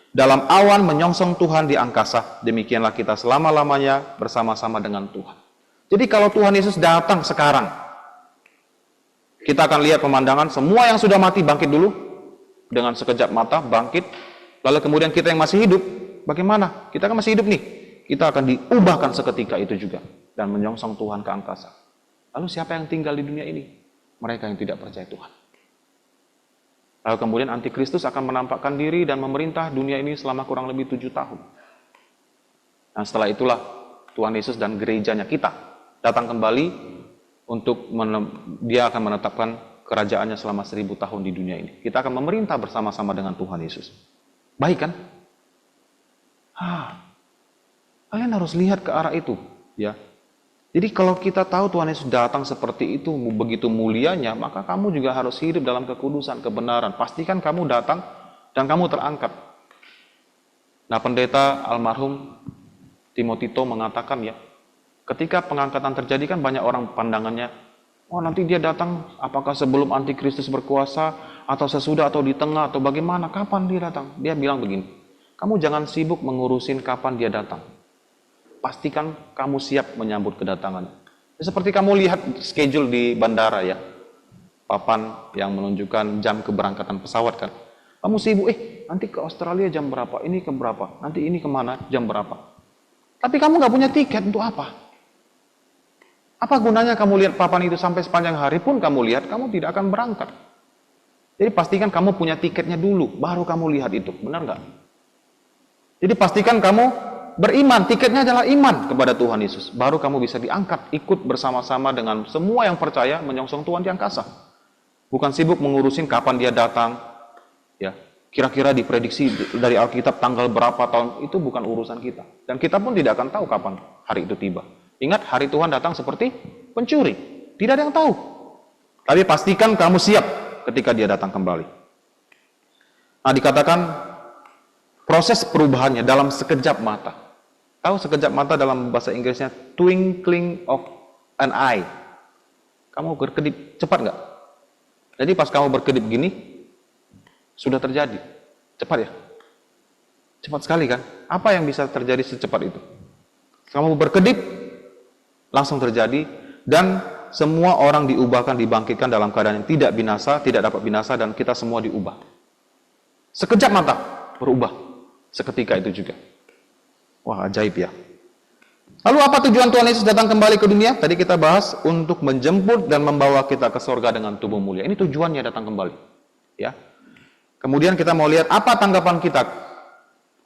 Dalam awan menyongsong Tuhan di angkasa. Demikianlah kita selama-lamanya bersama-sama dengan Tuhan. Jadi kalau Tuhan Yesus datang sekarang, kita akan lihat pemandangan semua yang sudah mati bangkit dulu dengan sekejap mata bangkit. Lalu kemudian kita yang masih hidup, bagaimana? Kita kan masih hidup nih. Kita akan diubahkan seketika itu juga dan menyongsong Tuhan ke angkasa. Lalu siapa yang tinggal di dunia ini? Mereka yang tidak percaya Tuhan. Lalu kemudian antikristus akan menampakkan diri dan memerintah dunia ini selama kurang lebih 7 tahun. Nah setelah itulah Tuhan Yesus dan gerejanya kita datang kembali untuk dia akan menetapkan kerajaannya selama 1000 tahun di dunia ini. Kita akan memerintah bersama-sama dengan Tuhan Yesus. Baik kan? Kalian harus lihat ke arah itu, ya. Jadi kalau kita tahu Tuhan Yesus datang seperti itu, begitu mulianya, maka kamu juga harus hidup dalam kekudusan, kebenaran. Pastikan kamu datang dan kamu terangkat. Nah, pendeta almarhum Timotito mengatakan ya, ketika pengangkatan terjadi kan banyak orang pandangannya, oh nanti dia datang apakah sebelum antikristus berkuasa, atau sesudah, atau di tengah, atau bagaimana, kapan dia datang? Dia bilang begini, kamu jangan sibuk mengurusin kapan dia datang. Pastikan kamu siap menyambut kedatangannya. Seperti kamu lihat schedule di bandara ya, papan yang menunjukkan jam keberangkatan pesawat kan. Kamu sibuk, nanti ke Australia jam berapa, ini ke berapa, nanti ini kemana, jam berapa. Tapi kamu nggak punya tiket, untuk apa? Apa gunanya kamu lihat papan itu sampai sepanjang hari pun kamu lihat, kamu tidak akan berangkat. Jadi pastikan kamu punya tiketnya dulu, baru kamu lihat itu, benar nggak? Jadi pastikan kamu beriman, tiketnya adalah iman kepada Tuhan Yesus. Baru kamu bisa diangkat, ikut bersama-sama dengan semua yang percaya menyongsong Tuhan di angkasa. Bukan sibuk mengurusin kapan dia datang, ya. Kira-kira diprediksi dari Alkitab tanggal berapa tahun, itu bukan urusan kita. Dan kita pun tidak akan tahu kapan hari itu tiba. Ingat, hari Tuhan datang seperti pencuri, tidak ada yang tahu. Tapi pastikan kamu siap ketika dia datang kembali. Nah, dikatakan proses perubahannya dalam sekejap mata. Tahu sekejap mata dalam bahasa Inggrisnya twinkling of an eye. Kamu berkedip cepat nggak? Jadi pas kamu berkedip gini, sudah terjadi. Cepat ya? Cepat sekali kan? Apa yang bisa terjadi secepat itu? Kamu berkedip, langsung terjadi, dan semua orang diubahkan, dibangkitkan dalam keadaan yang tidak binasa, tidak dapat binasa, dan kita semua diubah. Sekejap mata, berubah. Seketika itu juga. Wah, ajaib ya. Lalu apa tujuan Tuhan Yesus datang kembali ke dunia? Tadi kita bahas untuk menjemput dan membawa kita ke surga dengan tubuh mulia. Ini tujuannya datang kembali. Ya. Kemudian kita mau lihat apa tanggapan kita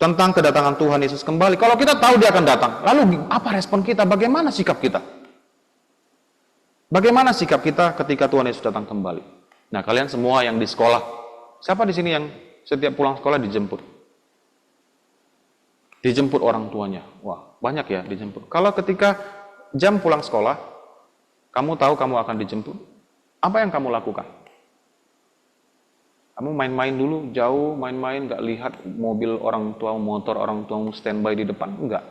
tentang kedatangan Tuhan Yesus kembali. Kalau kita tahu dia akan datang, lalu apa respon kita? Bagaimana sikap kita? Bagaimana sikap kita ketika Tuhan Yesus datang kembali? Nah, kalian semua yang di sekolah, siapa di sini yang setiap pulang sekolah dijemput? Dijemput orang tuanya. Wah, banyak ya dijemput. Kalau ketika jam pulang sekolah, kamu tahu kamu akan dijemput, apa yang kamu lakukan? Kamu main-main dulu, jauh main-main, nggak lihat mobil orang tua, motor orang tua standby di depan? Enggak.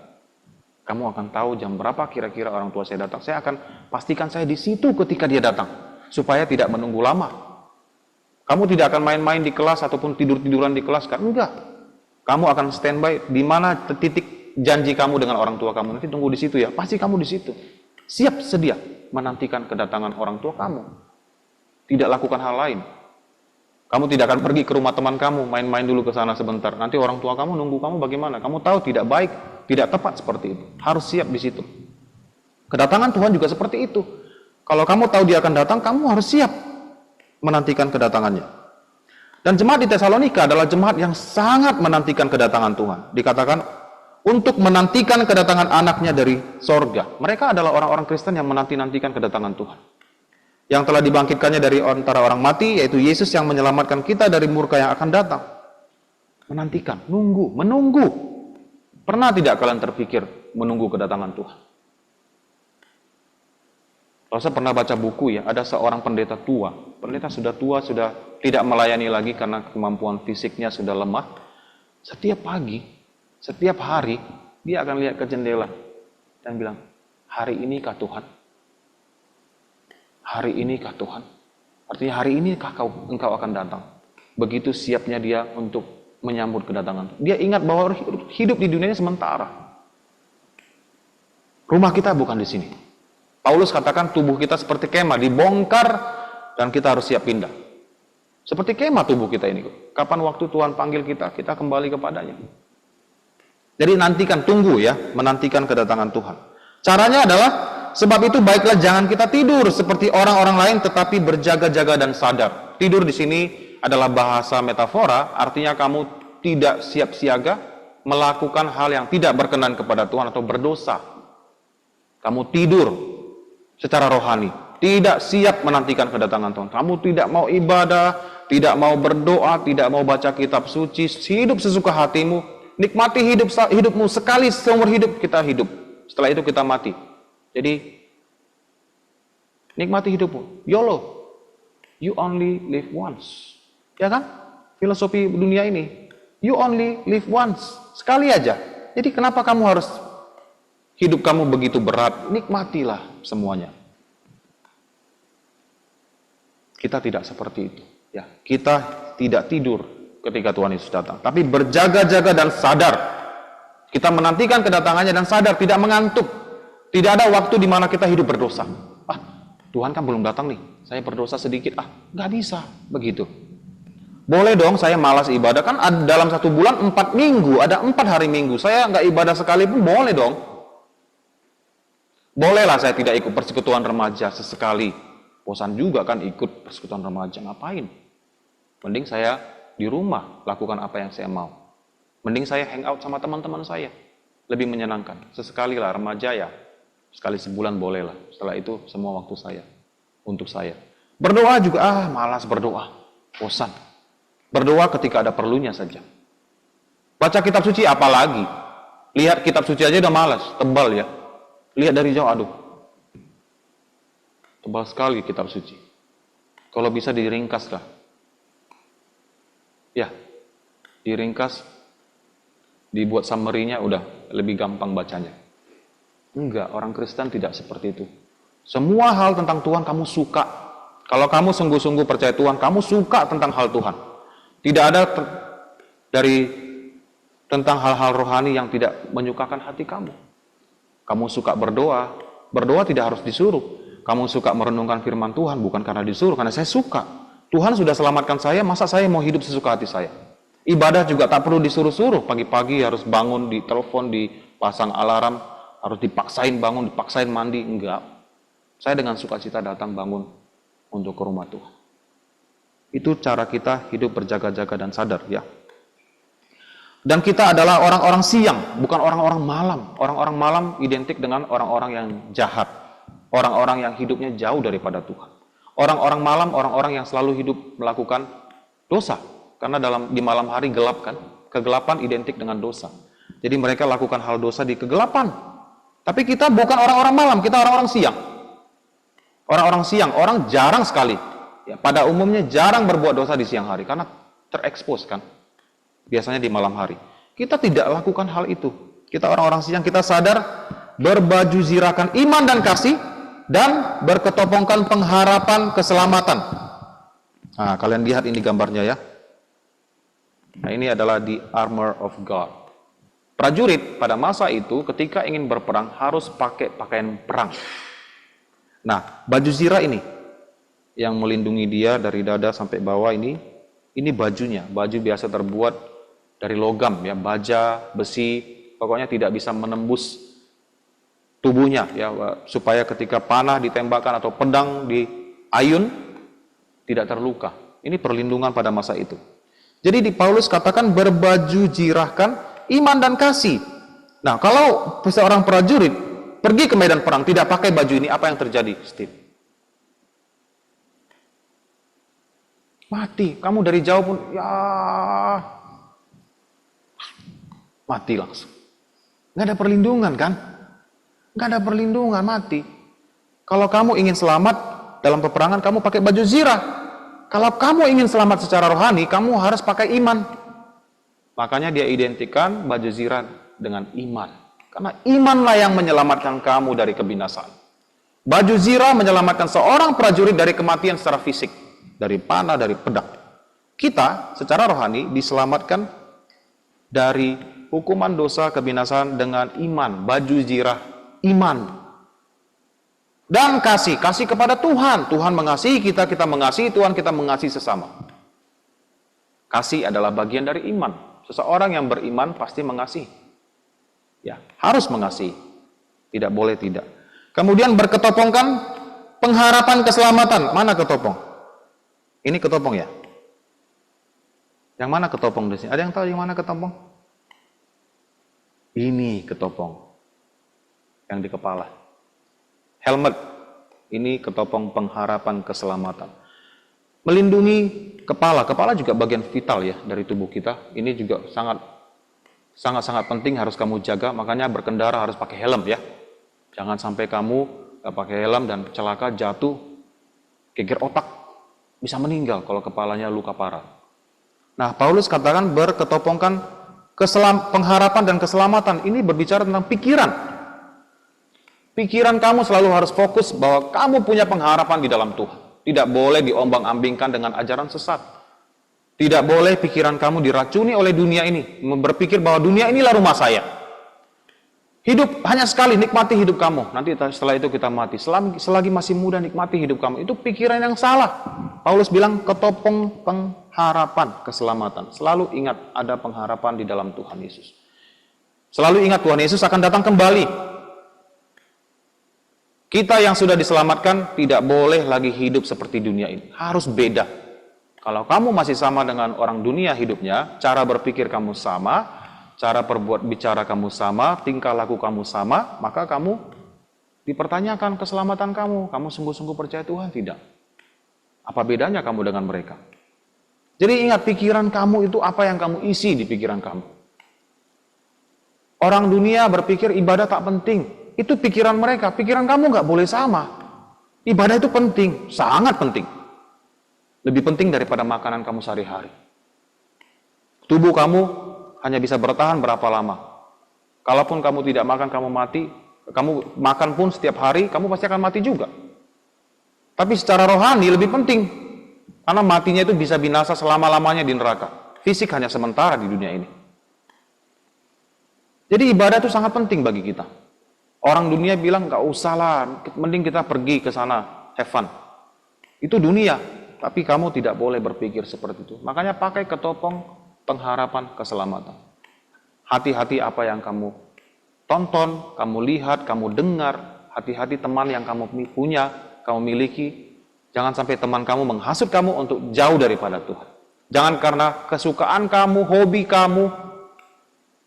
Kamu akan tahu jam berapa kira-kira orang tua saya datang. Saya akan pastikan saya di situ ketika dia datang, supaya tidak menunggu lama. Kamu tidak akan main-main di kelas ataupun tidur-tiduran di kelas, kan? Enggak. Kamu akan standby di mana titik janji kamu dengan orang tua kamu. Nanti tunggu di situ ya. Pasti kamu di situ. Siap sedia menantikan kedatangan orang tua kamu. Tidak lakukan hal lain. Kamu tidak akan pergi ke rumah teman kamu, main-main dulu ke sana sebentar. Nanti orang tua kamu nunggu kamu bagaimana? Kamu tahu tidak baik, tidak tepat seperti itu. Harus siap di situ. Kedatangan Tuhan juga seperti itu. Kalau kamu tahu dia akan datang, kamu harus siap menantikan kedatangannya. Dan jemaat di Tesalonika adalah jemaat yang sangat menantikan kedatangan Tuhan. Dikatakan untuk menantikan kedatangan anaknya dari sorga. Mereka adalah orang-orang Kristen yang menanti-nantikan kedatangan Tuhan. Yang telah dibangkitkannya dari antara orang mati, yaitu Yesus yang menyelamatkan kita dari murka yang akan datang. Menantikan, menunggu. Pernah tidak kalian terpikir menunggu kedatangan Tuhan? Kalau saya pernah baca buku ya, ada seorang pendeta tua. Pendeta sudah tua, sudah tidak melayani lagi karena kemampuan fisiknya sudah lemah. Setiap pagi, setiap hari, dia akan lihat ke jendela dan bilang, hari ini kah Tuhan? Hari ini kah Tuhan? Artinya hari ini kah engkau akan datang? Begitu siapnya dia untuk menyambut kedatangan. Dia ingat bahwa hidup di dunia ini sementara. Rumah kita bukan di sini. Paulus katakan tubuh kita seperti kemah, dibongkar dan kita harus siap pindah. Seperti kemah tubuh kita ini. Kapan waktu Tuhan panggil kita, kita kembali kepadanya. Jadi nantikan, tunggu ya, menantikan kedatangan Tuhan. Caranya adalah, sebab itu baiklah jangan kita tidur seperti orang-orang lain, tetapi berjaga-jaga dan sadar. Tidur di sini adalah bahasa metafora, artinya kamu tidak siap siaga melakukan hal yang tidak berkenan kepada Tuhan atau berdosa. Kamu tidur secara rohani, tidak siap menantikan kedatangan Tuhan. Kamu tidak mau ibadah, tidak mau berdoa, tidak mau baca kitab suci, hidup sesuka hatimu, nikmati hidupmu sekali seumur hidup kita hidup. Setelah itu kita mati. Jadi nikmati hidupmu. YOLO. You only live once. Ya kan? Filosofi dunia ini. You only live once. Sekali aja. Jadi kenapa kamu harus hidup kamu begitu berat, nikmatilah semuanya. Kita tidak seperti itu. Ya, kita tidak tidur ketika Tuhan Yesus datang, tapi berjaga-jaga dan sadar. Kita menantikan kedatangannya dan sadar, tidak mengantuk. Tidak ada waktu di mana kita hidup berdosa. Tuhan kan belum datang nih, saya berdosa sedikit. Nggak bisa begitu. Boleh dong saya malas ibadah, kan dalam 1 bulan 4 minggu, ada 4 hari minggu, saya nggak ibadah sekali pun boleh dong. Bolehlah saya tidak ikut persekutuan remaja sesekali. Bosan juga kan ikut persekutuan remaja, ngapain? Mending saya di rumah lakukan apa yang saya mau. Mending saya hangout sama teman-teman saya, lebih menyenangkan. Sesekali lah remaja ya, sekali sebulan boleh lah. Setelah itu semua waktu saya, untuk saya. Berdoa juga, malas berdoa, bosan. Berdoa ketika ada perlunya saja. Baca kitab suci apalagi. Lihat kitab suci aja udah malas, tebal ya. Lihat dari jauh, aduh. Tebal sekali kitab suci. Kalau bisa diringkas lah. Ya, diringkas, dibuat summary-nya udah lebih gampang bacanya. Enggak, orang Kristen tidak seperti itu. Semua hal tentang Tuhan kamu suka. Kalau kamu sungguh-sungguh percaya Tuhan, kamu suka tentang hal Tuhan. Tidak ada tentang hal-hal rohani yang tidak menyukakan hati kamu. Kamu suka berdoa, berdoa tidak harus disuruh. Kamu suka merenungkan firman Tuhan, bukan karena disuruh, karena saya suka. Tuhan sudah selamatkan saya, masa saya mau hidup sesuka hati saya? Ibadah juga tak perlu disuruh-suruh, pagi-pagi harus bangun, ditelepon, dipasang alarm, harus dipaksain bangun, dipaksain mandi, enggak. Saya dengan sukacita datang bangun untuk ke rumah Tuhan. Itu cara kita hidup berjaga-jaga dan sadar ya. Dan kita adalah orang-orang siang, bukan orang-orang malam. Orang-orang malam identik dengan orang-orang yang jahat. Orang-orang yang hidupnya jauh daripada Tuhan. Orang-orang malam, orang-orang yang selalu hidup melakukan dosa. Karena di malam hari gelap kan. Kegelapan identik dengan dosa. Jadi mereka lakukan hal dosa di kegelapan. Tapi kita bukan orang-orang malam, kita orang-orang siang. Orang-orang siang, orang jarang sekali. Ya, pada umumnya jarang berbuat dosa di siang hari. Karena terekspos kan. Biasanya di malam hari. Kita tidak lakukan hal itu. Kita orang-orang siang, kita sadar berbaju zirahkan iman dan kasih dan berketopongkan pengharapan keselamatan. Nah, kalian lihat ini gambarnya ya. Nah, ini adalah the armor of God. Prajurit pada masa itu ketika ingin berperang harus pakai pakaian perang. Nah, baju zirah ini yang melindungi dia dari dada sampai bawah ini bajunya. Baju biasa terbuat dari logam ya, baja, besi, pokoknya tidak bisa menembus tubuhnya ya, supaya ketika panah ditembakkan atau pedang diayun tidak terluka. Ini perlindungan pada masa itu. Jadi di Paulus katakan berbaju zirahkan iman dan kasih. Nah, kalau seorang prajurit pergi ke medan perang tidak pakai baju ini, apa yang terjadi, Steve? Mati. Kamu dari jauh pun ya mati langsung. Nggak ada perlindungan kan? Nggak ada perlindungan, mati. Kalau kamu ingin selamat dalam peperangan, kamu pakai baju zirah. Kalau kamu ingin selamat secara rohani, kamu harus pakai iman. Makanya dia identikan baju zirah dengan iman. Karena imanlah yang menyelamatkan kamu dari kebinasaan. Baju zirah menyelamatkan seorang prajurit dari kematian secara fisik. Dari panah, dari pedang. Kita secara rohani diselamatkan dari hukuman dosa kebinasaan dengan iman. Baju zirah iman. Dan kasih kepada Tuhan. Tuhan mengasihi kita, kita mengasihi Tuhan, kita mengasihi sesama. Kasih adalah bagian dari iman. Seseorang yang beriman pasti mengasihi. Ya, harus mengasihi. Tidak boleh tidak. Kemudian berketopongkan pengharapan keselamatan. Mana ketopong? Ini ketopong ya? Yang mana ketopong di sini? Ada yang tahu yang mana ketopong? Ini ketopong. Yang di kepala. Helmet. Ini ketopong pengharapan keselamatan. Melindungi kepala. Kepala juga bagian vital ya dari tubuh kita. Ini juga sangat penting, harus kamu jaga. Makanya berkendara harus pakai helm ya. Jangan sampai kamu pakai helm dan celaka, jatuh, geger otak, bisa meninggal kalau kepalanya luka parah. Nah, Paulus katakan berketopongkan pengharapan dan keselamatan. Ini berbicara tentang pikiran. Pikiran kamu selalu harus fokus bahwa kamu punya pengharapan di dalam Tuhan. Tidak boleh diombang-ambingkan dengan ajaran sesat. Tidak boleh pikiran kamu diracuni oleh dunia ini. Berpikir bahwa dunia inilah rumah saya. Hidup hanya sekali, nikmati hidup kamu. Nanti setelah itu kita mati. Selagi masih muda, nikmati hidup kamu. Itu pikiran yang salah. Paulus bilang, ketopong pengharapan keselamatan. Selalu ingat ada pengharapan di dalam Tuhan Yesus. Selalu ingat Tuhan Yesus akan datang kembali. Kita yang sudah diselamatkan tidak boleh lagi hidup seperti dunia ini. Harus beda. Kalau kamu masih sama dengan orang dunia hidupnya, cara berpikir kamu sama, cara berbuat bicara kamu sama, tingkah laku kamu sama, maka kamu dipertanyakan keselamatan kamu. Kamu sungguh-sungguh percaya Tuhan? Tidak. Apa bedanya kamu dengan mereka? Jadi ingat, pikiran kamu itu apa yang kamu isi di pikiran kamu. Orang dunia berpikir ibadah tak penting. Itu pikiran mereka. Pikiran kamu nggak boleh sama. Ibadah itu penting, sangat penting. Lebih penting daripada makanan kamu sehari-hari. Tubuh kamu hanya bisa bertahan berapa lama. Kalaupun kamu tidak makan, kamu mati. Kamu makan pun setiap hari, kamu pasti akan mati juga. Tapi secara rohani lebih penting. Karena matinya itu bisa binasa selama-lamanya di neraka. Fisik hanya sementara di dunia ini. Jadi ibadah itu sangat penting bagi kita. Orang dunia bilang, gak usah lah, mending kita pergi ke sana, have fun. Itu dunia, tapi kamu tidak boleh berpikir seperti itu. Makanya pakai ketopong pengharapan keselamatan. Hati-hati apa yang kamu tonton, kamu lihat, kamu dengar. Hati-hati teman yang kamu punya, kamu miliki. Jangan sampai teman kamu menghasut kamu untuk jauh daripada Tuhan. Jangan karena kesukaan kamu, hobi kamu,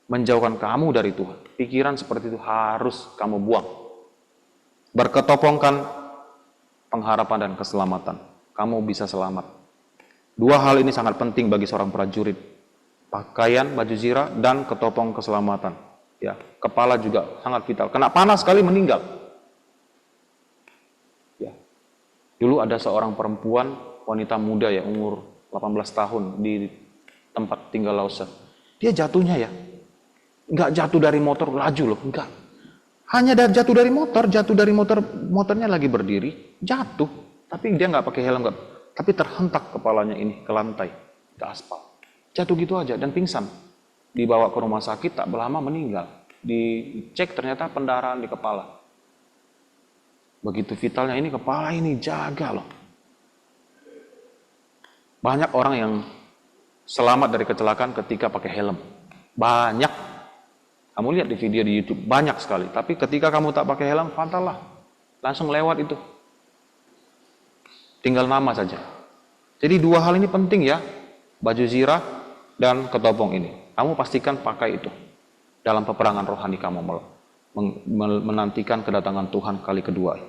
menjauhkan kamu dari Tuhan. Pikiran seperti itu harus kamu buang. Berketopongkan pengharapan dan keselamatan. Kamu bisa selamat. Dua hal ini sangat penting bagi seorang prajurit. Pakaian, baju zirah, dan ketopong keselamatan. Ya, kepala juga sangat vital. Kena panas sekali meninggal. Ya. Dulu ada seorang perempuan, wanita muda ya, umur 18 tahun di tempat tinggal Lause. Dia jatuhnya ya, nggak jatuh dari motor laju loh, enggak. Hanya jatuh dari motor, motornya lagi berdiri, jatuh. Tapi dia nggak pakai helm, enggak. Tapi terhentak kepalanya ini ke lantai, ke aspal. Jatuh gitu aja dan pingsan. Dibawa ke rumah sakit, tak lama meninggal. Dicek ternyata pendarahan di kepala. Begitu vitalnya ini, kepala ini jaga loh. Banyak orang yang selamat dari kecelakaan ketika pakai helm. Banyak. Kamu lihat di video di YouTube, banyak sekali. Tapi ketika kamu tak pakai helm, fatal lah. Langsung lewat itu. Tinggal nama saja. Jadi dua hal ini penting ya. Baju zirah dan ketopong ini. Kamu pastikan pakai itu. Dalam peperangan rohani kamu menantikan kedatangan Tuhan kali kedua.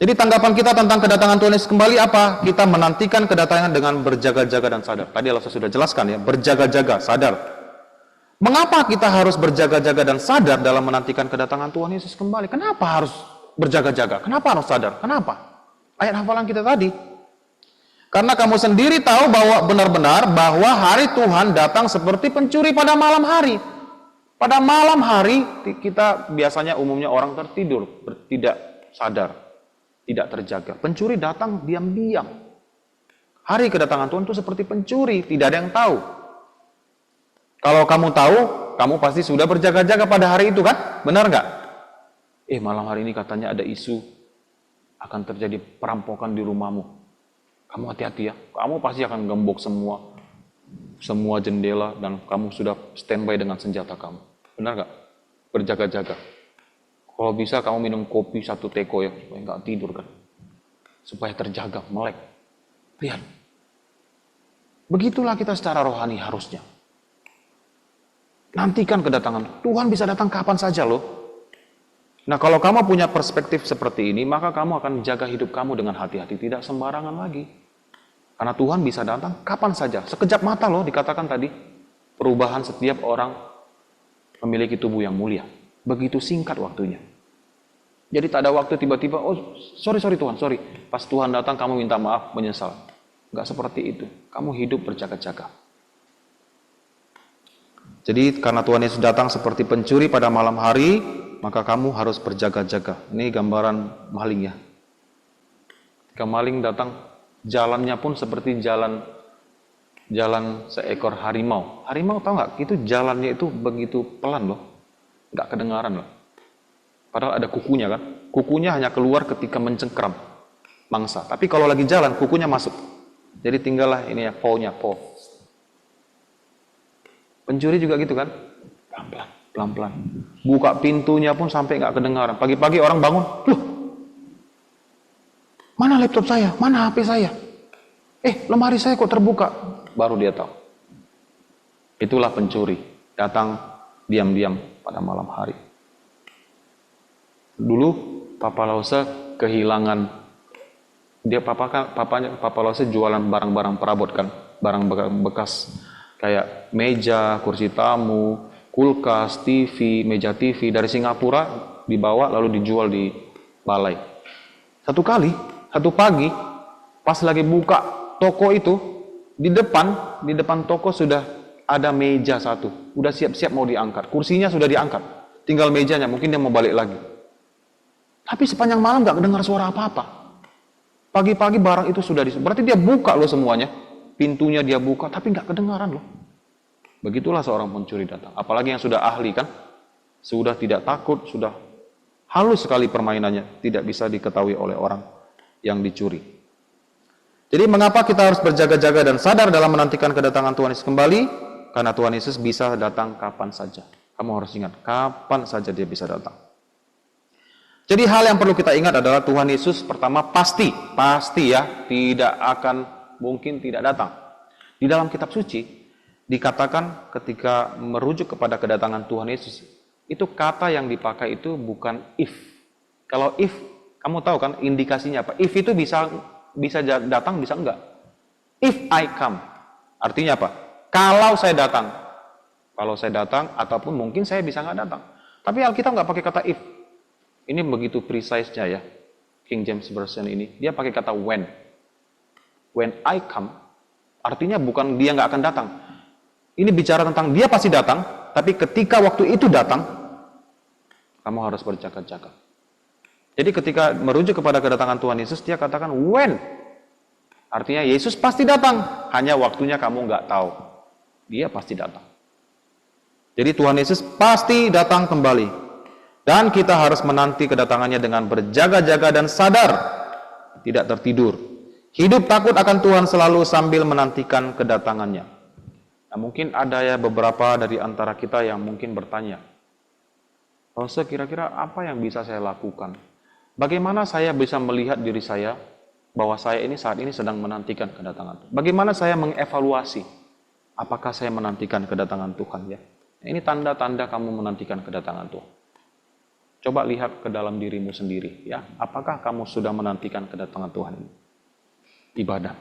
Jadi tanggapan kita tentang kedatangan Tuhan Yesus kembali apa? Kita menantikan kedatangan dengan berjaga-jaga dan sadar. Tadi Allah sudah jelaskan ya, berjaga-jaga, sadar. Mengapa kita harus berjaga-jaga dan sadar dalam menantikan kedatangan Tuhan Yesus kembali? Kenapa harus berjaga-jaga? Kenapa harus sadar? Kenapa? Ayat hafalan kita tadi. Karena kamu sendiri tahu bahwa benar-benar bahwa hari Tuhan datang seperti pencuri pada malam hari. Pada malam hari kita biasanya umumnya orang tertidur, tidak sadar, tidak terjaga. Pencuri datang diam-diam. Hari kedatangan Tuhan itu seperti pencuri, tidak ada yang tahu. Kalau kamu tahu, kamu pasti sudah berjaga-jaga pada hari itu kan? Benar nggak? Malam hari ini katanya ada isu akan terjadi perampokan di rumahmu. Kamu hati-hati ya. Kamu pasti akan gembok semua jendela dan kamu sudah standby dengan senjata kamu. Benar nggak? Berjaga-jaga. Kalau bisa kamu minum kopi 1 teko ya, supaya nggak tidur kan? Supaya terjaga, melek. Lihat. Begitulah kita secara rohani harusnya. Nantikan kedatangan. Tuhan bisa datang kapan saja loh. Nah kalau kamu punya perspektif seperti ini, maka kamu akan menjaga hidup kamu dengan hati-hati. Tidak sembarangan lagi. Karena Tuhan bisa datang kapan saja. Sekejap mata loh dikatakan tadi. Perubahan setiap orang memiliki tubuh yang mulia. Begitu singkat waktunya. Jadi tak ada waktu tiba-tiba, sorry Tuhan, sorry. Pas Tuhan datang kamu minta maaf, menyesal. Enggak seperti itu. Kamu hidup berjaga-jaga. Jadi karena Tuhan Yesus datang seperti pencuri pada malam hari, maka kamu harus berjaga-jaga. Ini gambaran maling ya. Ketika maling datang, jalannya pun seperti jalan seekor harimau. Harimau tahu nggak? Itu jalannya itu begitu pelan loh, nggak kedengaran loh. Padahal ada kukunya kan. Kukunya hanya keluar ketika mencengkram mangsa. Tapi kalau lagi jalan, kukunya masuk. Jadi tinggallah ini ya, paw-nya, paw. Pencuri juga gitu kan, pelan-pelan. Buka pintunya pun sampai nggak kedengaran. Pagi-pagi orang bangun, loh, mana laptop saya, mana HP saya? Lemari saya kok terbuka? Baru dia tahu. Itulah pencuri, datang diam-diam pada malam hari. Dulu Papa Lause kehilangan, Papa Lause jualan barang-barang perabot kan, barang bekas kayak meja, kursi tamu, kulkas, TV, meja TV dari Singapura dibawa lalu dijual di balai. Satu pagi pas lagi buka toko itu, di depan toko sudah ada meja satu, udah siap-siap mau diangkat, kursinya sudah diangkat, tinggal mejanya, mungkin dia mau balik lagi. Tapi sepanjang malam gak kedengar suara apa-apa. Pagi-pagi barang itu sudah berarti dia buka loh semuanya, pintunya dia buka, tapi gak kedengaran loh. Begitulah seorang pencuri datang, apalagi yang sudah ahli kan, sudah tidak takut, sudah halus sekali permainannya, tidak bisa diketahui oleh orang yang dicuri. Jadi mengapa kita harus berjaga-jaga dan sadar dalam menantikan kedatangan Tuhan Yesus kembali? Karena Tuhan Yesus bisa datang kapan saja. Kamu harus ingat, kapan saja dia bisa datang. Jadi hal yang perlu kita ingat adalah Tuhan Yesus pertama pasti ya, tidak akan mungkin tidak datang. Di dalam kitab suci dikatakan ketika merujuk kepada kedatangan Tuhan Yesus, itu kata yang dipakai itu bukan if. Kalau if, kamu tahu kan indikasinya apa? If itu bisa datang, bisa enggak. If I come, artinya apa? Kalau saya datang. Kalau saya datang, ataupun mungkin saya bisa nggak datang. Tapi Alkitab nggak pakai kata if. Ini begitu precise-nya ya. King James Version ini, dia pakai kata when. When I come, artinya bukan dia nggak akan datang. Ini bicara tentang dia pasti datang, tapi ketika waktu itu datang, kamu harus berjaga-jaga. Jadi ketika merujuk kepada kedatangan Tuhan Yesus, dia katakan when. Artinya Yesus pasti datang, hanya waktunya kamu nggak tahu. Dia pasti datang. Jadi Tuhan Yesus pasti datang kembali. Dan kita harus menanti kedatangannya dengan berjaga-jaga dan sadar, tidak tertidur. Hidup takut akan Tuhan selalu sambil menantikan kedatangannya. Nah, mungkin ada ya beberapa dari antara kita yang mungkin bertanya, Lause, kira-kira apa yang bisa saya lakukan? Bagaimana saya bisa melihat diri saya bahwa saya ini saat ini sedang menantikan kedatangan Tuhan? Bagaimana saya mengevaluasi apakah saya menantikan kedatangan Tuhan ya? Ini tanda-tanda kamu menantikan kedatangan Tuhan. Coba lihat ke dalam dirimu sendiri ya. Apakah kamu sudah menantikan kedatangan Tuhan ini? Ibadah.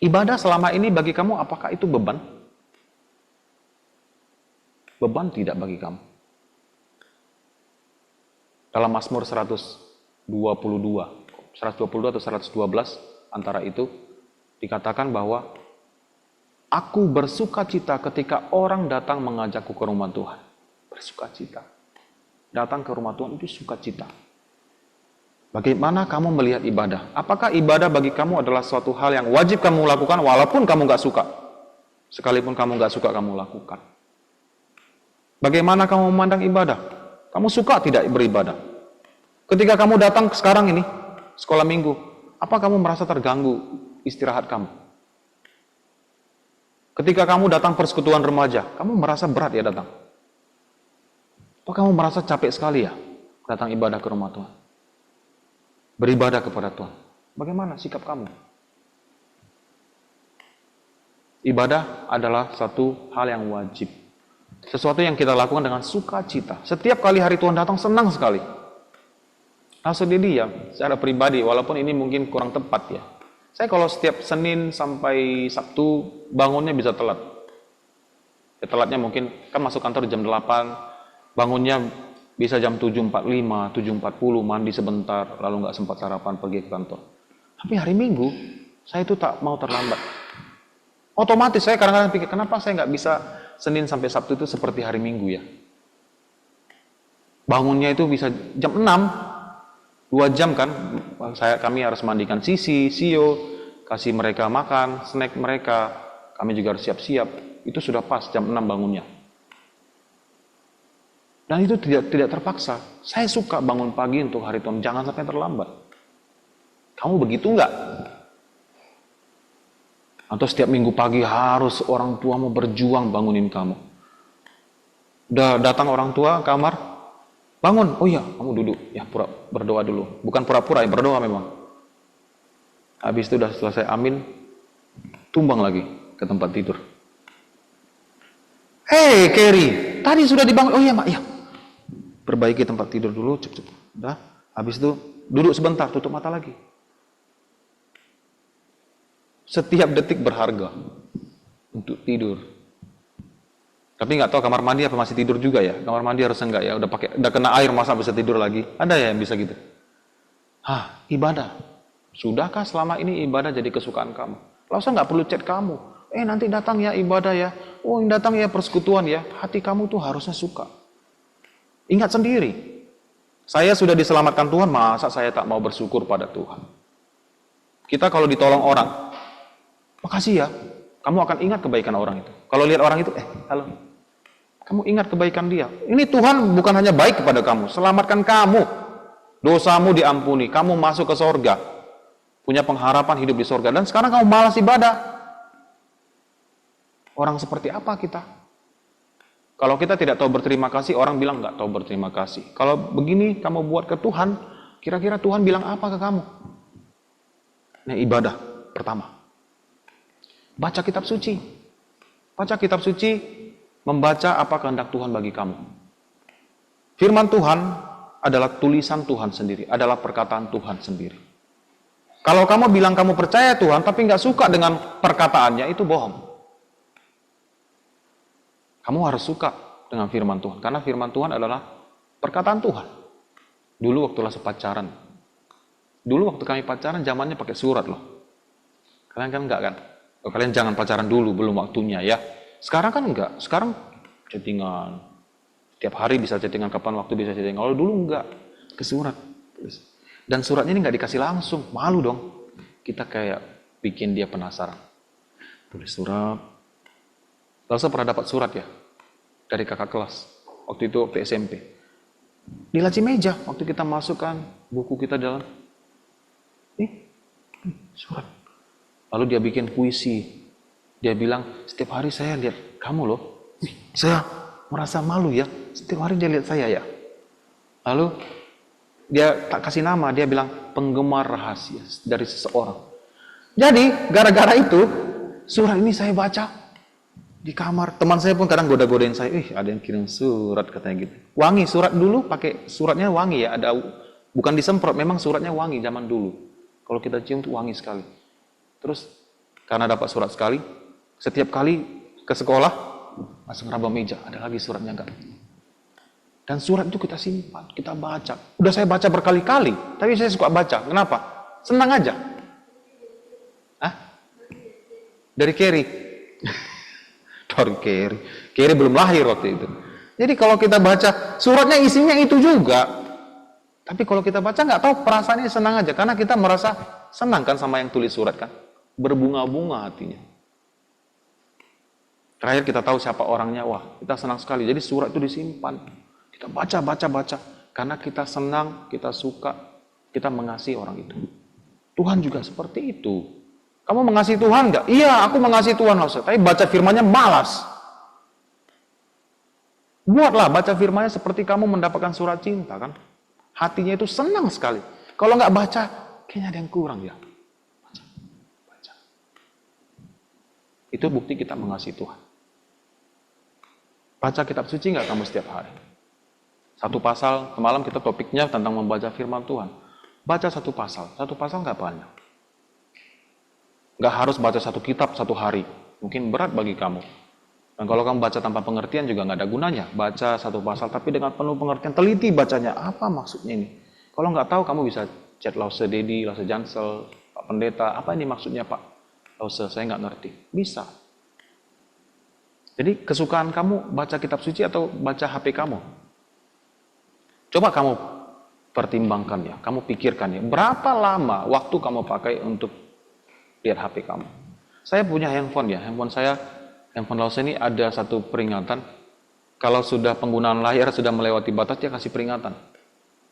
Ibadah selama ini bagi kamu apakah itu beban? Beban tidak bagi kamu. Dalam Mazmur 122 atau 112 antara itu dikatakan bahwa aku bersuka cita ketika orang datang mengajakku ke rumah Tuhan. Bersuka cita. Datang ke rumah Tuhan itu sukacita. Bagaimana kamu melihat ibadah? Apakah ibadah bagi kamu adalah suatu hal yang wajib kamu lakukan walaupun kamu nggak suka? Sekalipun kamu nggak suka, kamu lakukan. Bagaimana kamu memandang ibadah? Kamu suka tidak beribadah? Ketika kamu datang sekarang ini, sekolah minggu, apa kamu merasa terganggu istirahat kamu? Ketika kamu datang persekutuan remaja, kamu merasa berat ya datang? Apa kamu merasa capek sekali ya datang ibadah ke rumah Tuhan? Beribadah kepada Tuhan. Bagaimana sikap kamu? Ibadah adalah satu hal yang wajib. Sesuatu yang kita lakukan dengan sukacita. Setiap kali hari Tuhan datang senang sekali. Nah sendiri ya, secara pribadi, walaupun ini mungkin kurang tepat ya. Saya kalau setiap Senin sampai Sabtu bangunnya bisa telat. Ya, telatnya mungkin kan masuk kantor jam 8. Bangunnya bisa jam 7.45, 7.40, mandi sebentar, lalu nggak sempat sarapan pergi ke kantor. Tapi hari Minggu, saya itu tak mau terlambat. Otomatis saya kadang-kadang pikir, kenapa saya nggak bisa Senin sampai Sabtu itu seperti hari Minggu ya? Bangunnya itu bisa jam 6, 2 jam kan. Kami harus mandikan Sio, kasih mereka makan, snack mereka. Kami juga harus siap-siap. Itu sudah pas jam 6 bangunnya. Dan itu tidak terpaksa. Saya suka bangun pagi untuk hari Tuhan, jangan sampai terlambat. Kamu begitu enggak? Atau setiap minggu pagi harus orang tuamu berjuang bangunin kamu. Udah datang orang tua kamar, bangun, oh iya kamu duduk, ya berdoa dulu. Bukan pura-pura, ya berdoa memang. Habis itu udah selesai amin, tumbang lagi ke tempat tidur. Hei Kerry, tadi sudah dibangun, oh iya mak, ya. Perbaiki tempat tidur dulu, cep. Udah, habis itu duduk sebentar, tutup mata lagi. Setiap detik berharga untuk tidur. Tapi nggak tahu kamar mandi apa masih tidur juga ya? Kamar mandi harus enggak ya? Udah kena air masa bisa tidur lagi? Ada ya yang bisa gitu? Ibadah. Sudahkah selama ini ibadah jadi kesukaan kamu? Lalu nggak perlu chat kamu. Nanti datang ya ibadah ya. Oh datang ya persekutuan ya. Hati kamu tuh harusnya suka. Ingat sendiri. Saya sudah diselamatkan Tuhan, masa saya tak mau bersyukur pada Tuhan? Kita kalau ditolong orang, makasih ya, kamu akan ingat kebaikan orang itu. Kalau lihat orang itu, halo, kamu ingat kebaikan dia. Ini Tuhan bukan hanya baik kepada kamu, selamatkan kamu. Dosamu diampuni, kamu masuk ke sorga. Punya pengharapan hidup di sorga. Dan sekarang kamu malas ibadah. Orang seperti apa kita? Kalau kita tidak tahu berterima kasih, orang bilang nggak tahu berterima kasih. Kalau begini kamu buat ke Tuhan, kira-kira Tuhan bilang apa ke kamu? Nah, ibadah pertama. Baca kitab suci. Baca kitab suci, membaca apa kehendak Tuhan bagi kamu. Firman Tuhan adalah tulisan Tuhan sendiri, adalah perkataan Tuhan sendiri. Kalau kamu bilang kamu percaya Tuhan, tapi nggak suka dengan perkataannya, itu bohong. Kamu harus suka dengan firman Tuhan, karena firman Tuhan adalah perkataan Tuhan. Dulu waktu lagi pacaran, dulu waktu kami pacaran zamannya pakai surat loh. Kalian kan enggak kan? Kalian jangan pacaran dulu, belum waktunya ya. Sekarang kan enggak, sekarang chattingan. Tiap hari bisa chattingan, kapan waktu bisa chattingan. Kalau dulu enggak, ke surat. Dan suratnya ini enggak dikasih langsung, malu dong. Kita kayak bikin dia penasaran. Tulis surat. Lalu pernah dapat surat ya, dari kakak kelas. Waktu itu waktu SMP. Di laci meja, waktu kita masukkan buku kita dalam. Surat. Lalu dia bikin puisi. Dia bilang, setiap hari saya lihat kamu loh. Saya merasa malu ya, setiap hari dia lihat saya ya. Lalu dia tak kasih nama, dia bilang penggemar rahasia dari seseorang. Jadi gara-gara itu surat ini saya baca di kamar. Teman saya pun kadang goda-godain saya, ada yang kirim surat katanya gitu. Wangi, surat dulu pakai suratnya wangi ya, ada bukan disemprot, memang suratnya wangi zaman dulu. Kalau kita cium tuh wangi sekali. Terus karena dapat surat sekali, setiap kali ke sekolah langsung raba meja, ada lagi suratnya enggak. Dan surat itu kita simpan, kita baca. Udah saya baca berkali-kali, tapi saya suka baca. Kenapa? Senang aja. Dari Kerry. Dari Kerry. Kerry belum lahir waktu itu. Jadi kalau kita baca, suratnya isinya itu juga. Tapi kalau kita baca nggak tahu, perasaannya senang aja. Karena kita merasa senang kan sama yang tulis surat kan. Berbunga-bunga hatinya. Terakhir kita tahu siapa orangnya, wah kita senang sekali. Jadi surat itu disimpan. Kita baca. Karena kita senang, kita suka, kita mengasihi orang itu. Tuhan juga seperti itu. Kamu mengasihi Tuhan nggak? Iya, aku mengasihi Tuhan, Ustaz. Tapi baca firman-Nya malas. Buatlah baca firman-Nya seperti kamu mendapatkan surat cinta kan. Hatinya itu senang sekali. Kalau nggak baca, kayaknya ada yang kurang ya. Baca. Itu bukti kita mengasihi Tuhan. Baca kitab suci nggak kamu setiap hari? Satu pasal, semalam kita topiknya tentang membaca firman Tuhan. Baca satu pasal nggak banyak. Nggak harus baca satu kitab satu hari. Mungkin berat bagi kamu. Dan kalau kamu baca tanpa pengertian juga nggak ada gunanya. Baca satu pasal tapi dengan penuh pengertian. Teliti bacanya. Apa maksudnya ini? Kalau nggak tahu kamu bisa chat Lause Dedi, Lause Jansel, Pak Pendeta. Apa ini maksudnya Pak Lause? Saya nggak ngerti. Bisa. Jadi kesukaan kamu baca kitab suci atau baca HP kamu? Coba kamu pertimbangkan ya, kamu pikirkan ya, berapa lama waktu kamu pakai untuk lihat HP kamu. Saya punya handphone ya, handphone Lause ini ada satu peringatan, kalau sudah penggunaan layar sudah melewati batas, dia kasih peringatan.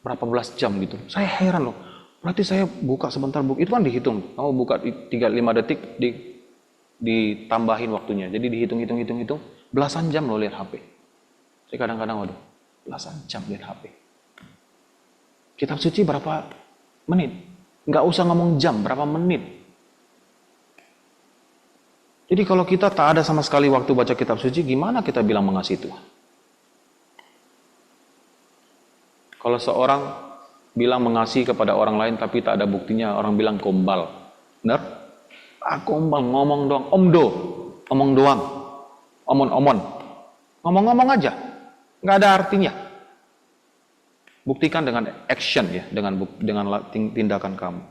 Berapa belas jam gitu. Saya heran loh, berarti saya buka sebentar, itu kan dihitung. Kamu buka 3-5 detik, ditambahin waktunya. Jadi dihitung, belasan jam loh lihat HP. Saya kadang-kadang, waduh, belasan jam lihat HP. Kitab suci berapa menit? Nggak usah ngomong jam, berapa menit. Jadi kalau kita tak ada sama sekali waktu baca kitab suci, gimana kita bilang mengasihi Tuhan? Kalau seorang bilang mengasihi kepada orang lain tapi tak ada buktinya, orang bilang gombal. Benar? Gombal, ngomong doang, omong doang, omon. Ngomong-ngomong aja, nggak ada artinya. Buktikan dengan action ya, dengan tindakan kamu.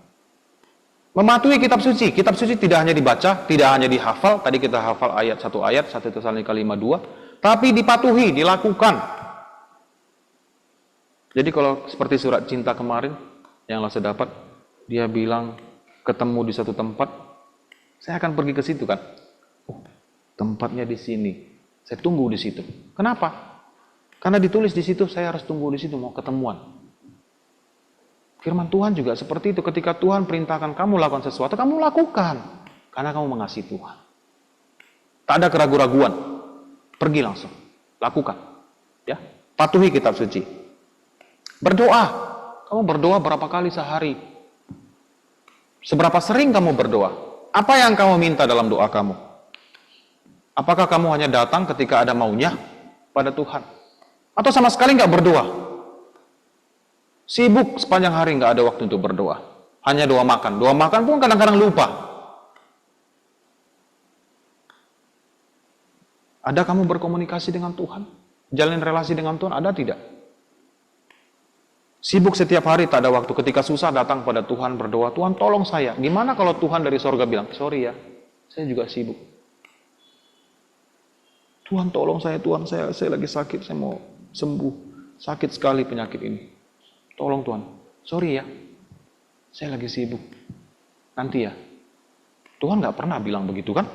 Mematuhi kitab suci tidak hanya dibaca, tidak hanya dihafal, tadi kita hafal satu ayat 1 Tesalonika 5:2, tapi dipatuhi, dilakukan. Jadi kalau seperti surat cinta kemarin yang Lause dapat, dia bilang ketemu di satu tempat, saya akan pergi ke situ kan. Oh, tempatnya di sini. Saya tunggu di situ. Kenapa? Karena ditulis di situ, saya harus tunggu di situ mau ketemuan. Firman Tuhan juga seperti itu. Ketika Tuhan perintahkan kamu lakukan sesuatu, kamu lakukan. Karena kamu mengasihi Tuhan. Tak ada keraguan-raguan. Pergi langsung. Lakukan. Ya, patuhi kitab suci. Berdoa. Kamu berdoa berapa kali sehari? Seberapa sering kamu berdoa? Apa yang kamu minta dalam doa kamu? Apakah kamu hanya datang ketika ada maunya pada Tuhan? Atau sama sekali nggak berdoa? Sibuk sepanjang hari nggak ada waktu untuk berdoa. Hanya doa makan. Doa makan pun kadang-kadang lupa. Ada kamu berkomunikasi dengan Tuhan? Jalin relasi dengan Tuhan, ada tidak? Sibuk setiap hari, tak ada waktu. Ketika susah datang pada Tuhan berdoa, Tuhan tolong saya. Gimana kalau Tuhan dari sorga bilang, sorry ya, saya juga sibuk. Tuhan tolong saya, Tuhan saya lagi sakit, saya mau sembuh. Sakit sekali penyakit ini. Tolong Tuhan, sorry ya, saya lagi sibuk. Nanti ya. Tuhan nggak pernah bilang begitu kan?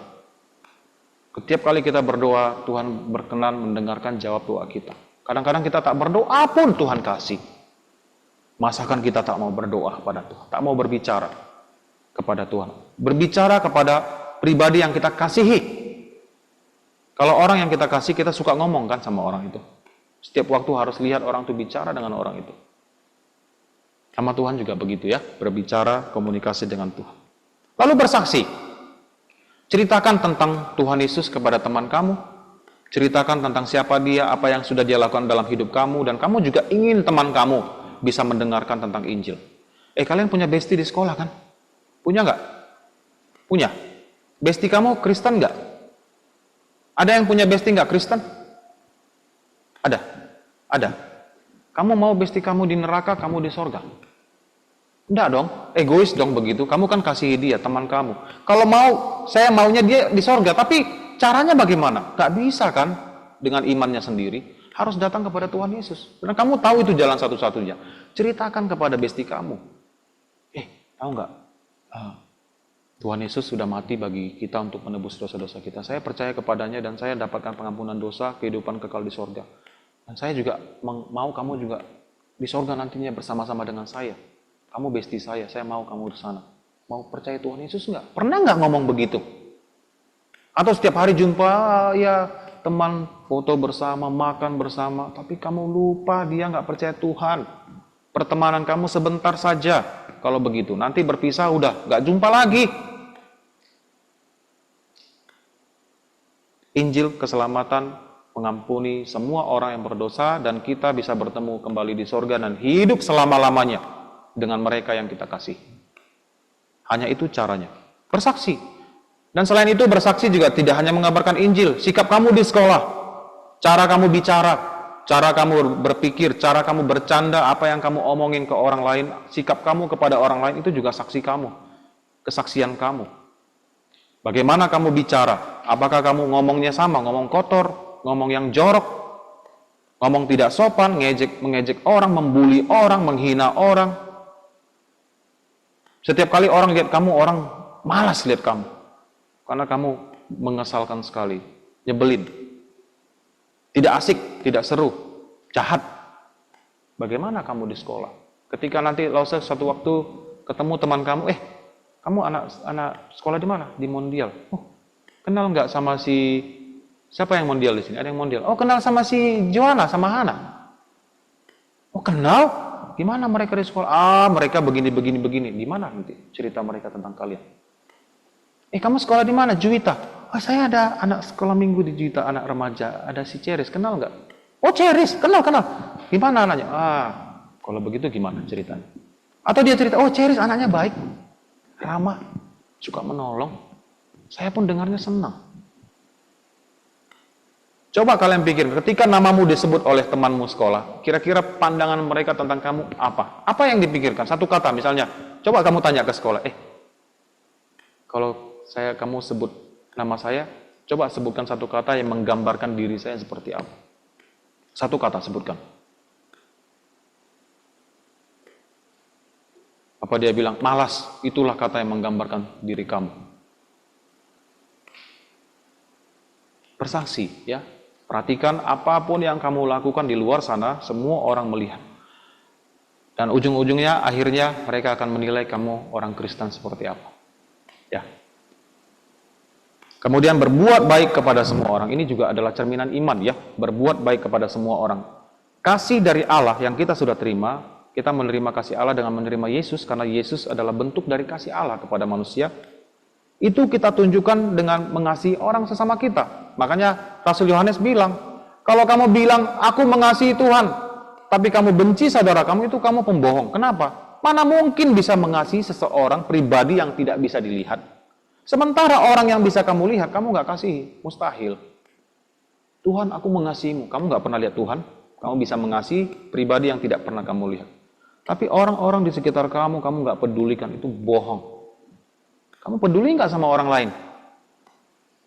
Setiap kali kita berdoa, Tuhan berkenan mendengarkan jawab doa kita. Kadang-kadang kita tak berdoa pun Tuhan kasih. Masakan kita tak mau berdoa pada Tuhan, tak mau berbicara kepada Tuhan. Berbicara kepada pribadi yang kita kasihi. Kalau orang yang kita kasih, kita suka ngomong kan sama orang itu. Setiap waktu harus lihat orang itu bicara dengan orang itu. Sama Tuhan juga begitu ya, berbicara, komunikasi dengan Tuhan. Lalu bersaksi. Ceritakan tentang Tuhan Yesus kepada teman kamu. Ceritakan tentang siapa dia, apa yang sudah dia lakukan dalam hidup kamu, dan kamu juga ingin teman kamu bisa mendengarkan tentang Injil. Kalian punya bestie di sekolah kan? Punya nggak? Punya. Bestie kamu Kristen nggak? Ada yang punya bestie nggak Kristen? Ada. Ada. Kamu mau bestie kamu di neraka, kamu di sorga? Enggak dong, egois dong begitu. Kamu kan kasihi dia, teman kamu. Kalau mau, saya maunya dia di sorga. Tapi caranya bagaimana? Gak bisa kan dengan imannya sendiri. Harus datang kepada Tuhan Yesus. Karena kamu tahu itu jalan satu-satunya. Ceritakan kepada bestie kamu. Tahu nggak? Tuhan Yesus sudah mati bagi kita untuk menebus dosa-dosa kita. Saya percaya kepadanya dan saya dapatkan pengampunan dosa, kehidupan kekal di sorga. Dan saya juga mau kamu juga di sorga nantinya bersama-sama dengan saya. Kamu bestie saya mau kamu di sana. Mau percaya Tuhan Yesus nggak? Pernah nggak ngomong begitu? Atau setiap hari jumpa ya teman foto bersama, makan bersama, tapi kamu lupa dia nggak percaya Tuhan. Pertemanan kamu sebentar saja. Kalau begitu, nanti berpisah udah nggak jumpa lagi. Injil keselamatan mengampuni semua orang yang berdosa dan kita bisa bertemu kembali di sorga dan hidup selama-lamanya dengan mereka yang kita kasih. Hanya itu caranya. Bersaksi. Dan selain itu bersaksi juga tidak hanya mengabarkan Injil. Sikap kamu di sekolah. Cara kamu bicara. Cara kamu berpikir. Cara kamu bercanda. Apa yang kamu omongin ke orang lain. Sikap kamu kepada orang lain itu juga saksi kamu. Kesaksian kamu. Bagaimana kamu bicara? Apakah kamu ngomongnya sama? Ngomong kotor? Ngomong yang jorok? ngomong tidak sopan, mengejek orang, membuli orang, menghina orang. Setiap kali orang lihat kamu, orang malas lihat kamu. Karena kamu mengesalkan sekali, nyebelin. Tidak asik, tidak seru, jahat. Bagaimana kamu di sekolah? Ketika nanti suatu waktu ketemu teman kamu, kamu anak sekolah di mana? Di Mondial. Oh, kenal nggak sama si siapa yang Mondial di sini? Ada yang Mondial. Oh, kenal sama si Joanna, sama Hana. Oh, kenal? Gimana mereka di sekolah? Ah, mereka begini. Di mana nanti cerita mereka tentang kalian? Kamu sekolah di mana? Juwita. Oh, saya ada anak sekolah minggu di Juwita, anak remaja. Ada si Ceris, kenal nggak? Oh, Ceris, kenal. Gimana anaknya? Ah, kalau begitu gimana ceritanya? Atau dia cerita, oh Ceris anaknya baik, ramah, suka menolong. Saya pun dengarnya senang. Coba kalian pikir, ketika namamu disebut oleh temanmu sekolah, kira-kira pandangan mereka tentang kamu apa? Apa yang dipikirkan? Satu kata misalnya, coba kamu tanya ke sekolah, kalau kamu sebut nama saya, coba sebutkan satu kata yang menggambarkan diri saya seperti apa. Satu kata sebutkan. Apa dia bilang, malas, itulah kata yang menggambarkan diri kamu. Bersaksi, ya. Perhatikan apapun yang kamu lakukan di luar sana, semua orang melihat. Dan ujung-ujungnya, akhirnya mereka akan menilai kamu orang Kristen seperti apa. Ya. Kemudian berbuat baik kepada semua orang. Ini juga adalah cerminan iman, ya. Berbuat baik kepada semua orang. Kasih dari Allah yang kita sudah terima, kita menerima kasih Allah dengan menerima Yesus, karena Yesus adalah bentuk dari kasih Allah kepada manusia. Itu kita tunjukkan dengan mengasihi orang sesama kita. Makanya Rasul Yohanes bilang, kalau kamu bilang, aku mengasihi Tuhan, tapi kamu benci saudara kamu, itu kamu pembohong. Kenapa? Mana mungkin bisa mengasihi seseorang pribadi yang tidak bisa dilihat. Sementara orang yang bisa kamu lihat, kamu nggak kasihi. Mustahil. Tuhan, aku mengasihimu. Kamu nggak pernah lihat Tuhan. Kamu bisa mengasihi pribadi yang tidak pernah kamu lihat. Tapi orang-orang di sekitar kamu nggak pedulikan, itu bohong. Kamu peduli nggak sama orang lain?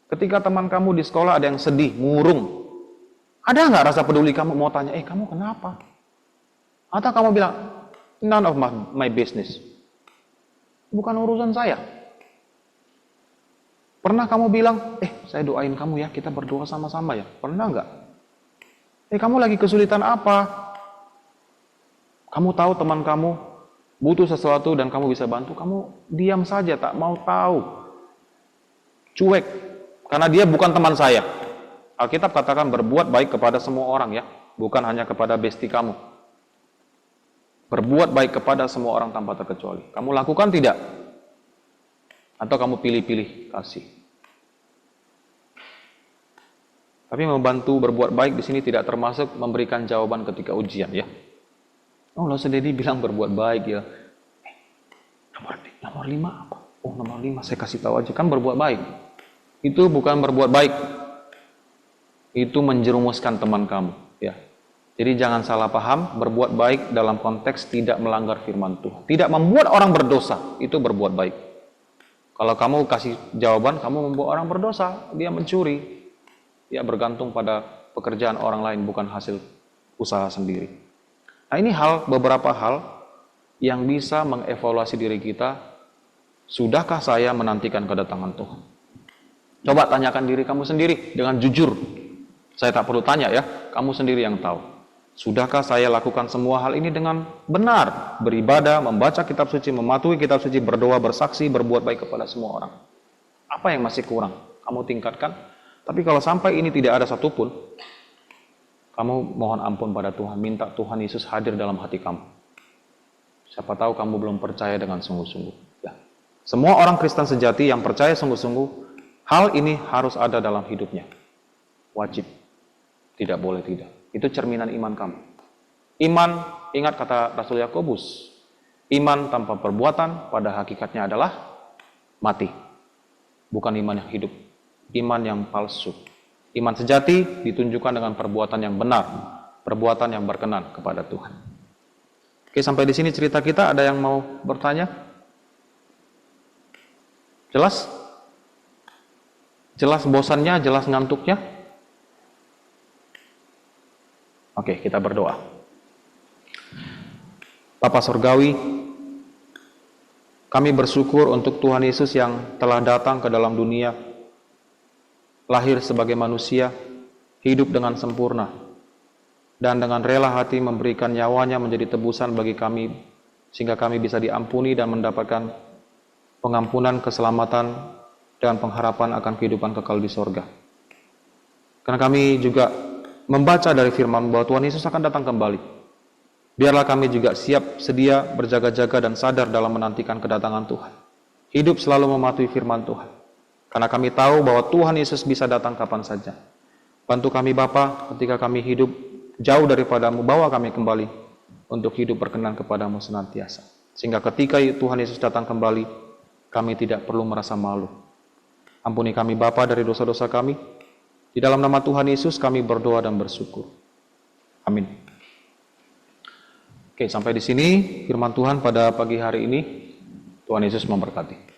Ketika teman kamu di sekolah ada yang sedih, murung, ada nggak rasa peduli kamu mau tanya, kamu kenapa? Atau kamu bilang, none of my business. Bukan urusan saya. Pernah kamu bilang, saya doain kamu ya, kita berdoa sama-sama ya. Pernah nggak? Kamu lagi kesulitan apa? Kamu tahu teman kamu butuh sesuatu dan kamu bisa bantu, kamu diam saja, tak mau tahu. Cuek. Karena dia bukan teman saya. Alkitab katakan berbuat baik kepada semua orang, ya. Bukan hanya kepada bestie kamu. Berbuat baik kepada semua orang tanpa terkecuali. Kamu lakukan tidak? Atau kamu pilih-pilih kasih? Tapi membantu berbuat baik di sini tidak termasuk memberikan jawaban ketika ujian, ya. Oh, lo sendiri bilang berbuat baik, ya. Nomor 5 apa? Oh, nomor 5 saya kasih tahu aja, kan berbuat baik. Itu bukan berbuat baik. Itu menjerumuskan teman kamu, ya. Jadi jangan salah paham, berbuat baik dalam konteks tidak melanggar firman Tuhan. Tidak membuat orang berdosa, itu berbuat baik. Kalau kamu kasih jawaban, kamu membuat orang berdosa, dia mencuri. Dia bergantung pada pekerjaan orang lain, bukan hasil usaha sendiri. Nah, ini beberapa hal yang bisa mengevaluasi diri kita. Sudahkah saya menantikan kedatangan Tuhan? Coba tanyakan diri kamu sendiri dengan jujur. Saya tak perlu tanya, ya, kamu sendiri yang tahu. Sudahkah saya lakukan semua hal ini dengan benar? Beribadah, membaca kitab suci, mematuhi kitab suci, berdoa, bersaksi, berbuat baik kepada semua orang. Apa yang masih kurang? Kamu tingkatkan. Tapi kalau sampai ini tidak ada satupun, kamu mohon ampun pada Tuhan, minta Tuhan Yesus hadir dalam hati kamu. Siapa tahu kamu belum percaya dengan sungguh-sungguh. Ya. Semua orang Kristen sejati yang percaya sungguh-sungguh, hal ini harus ada dalam hidupnya. Wajib. Tidak boleh tidak. Itu cerminan iman kamu. Iman, ingat kata Rasul Yakobus, iman tanpa perbuatan pada hakikatnya adalah mati. Bukan iman yang hidup. Iman yang palsu. Iman sejati ditunjukkan dengan perbuatan yang benar, perbuatan yang berkenan kepada Tuhan. Oke, sampai di sini cerita kita. Ada yang mau bertanya? Jelas? Jelas bosannya, jelas ngantuknya? Oke. Oke, kita berdoa. Bapa Surgawi, kami bersyukur untuk Tuhan Yesus yang telah datang ke dalam dunia, lahir sebagai manusia, hidup dengan sempurna, dan dengan rela hati memberikan nyawanya menjadi tebusan bagi kami, sehingga kami bisa diampuni dan mendapatkan pengampunan, keselamatan, dan pengharapan akan kehidupan kekal di sorga. Karena kami juga membaca dari firman bahwa Tuhan Yesus akan datang kembali. Biarlah kami juga siap, sedia, berjaga-jaga dan sadar dalam menantikan kedatangan Tuhan. Hidup selalu mematuhi firman Tuhan. Karena kami tahu bahwa Tuhan Yesus bisa datang kapan saja. Bantu kami Bapa ketika kami hidup jauh daripadamu, bawa kami kembali untuk hidup berkenan kepadamu senantiasa. Sehingga ketika Tuhan Yesus datang kembali, kami tidak perlu merasa malu. Ampuni kami Bapa dari dosa-dosa kami. Di dalam nama Tuhan Yesus kami berdoa dan bersyukur. Amin. Oke, sampai di sini firman Tuhan pada pagi hari ini. Tuhan Yesus memberkati.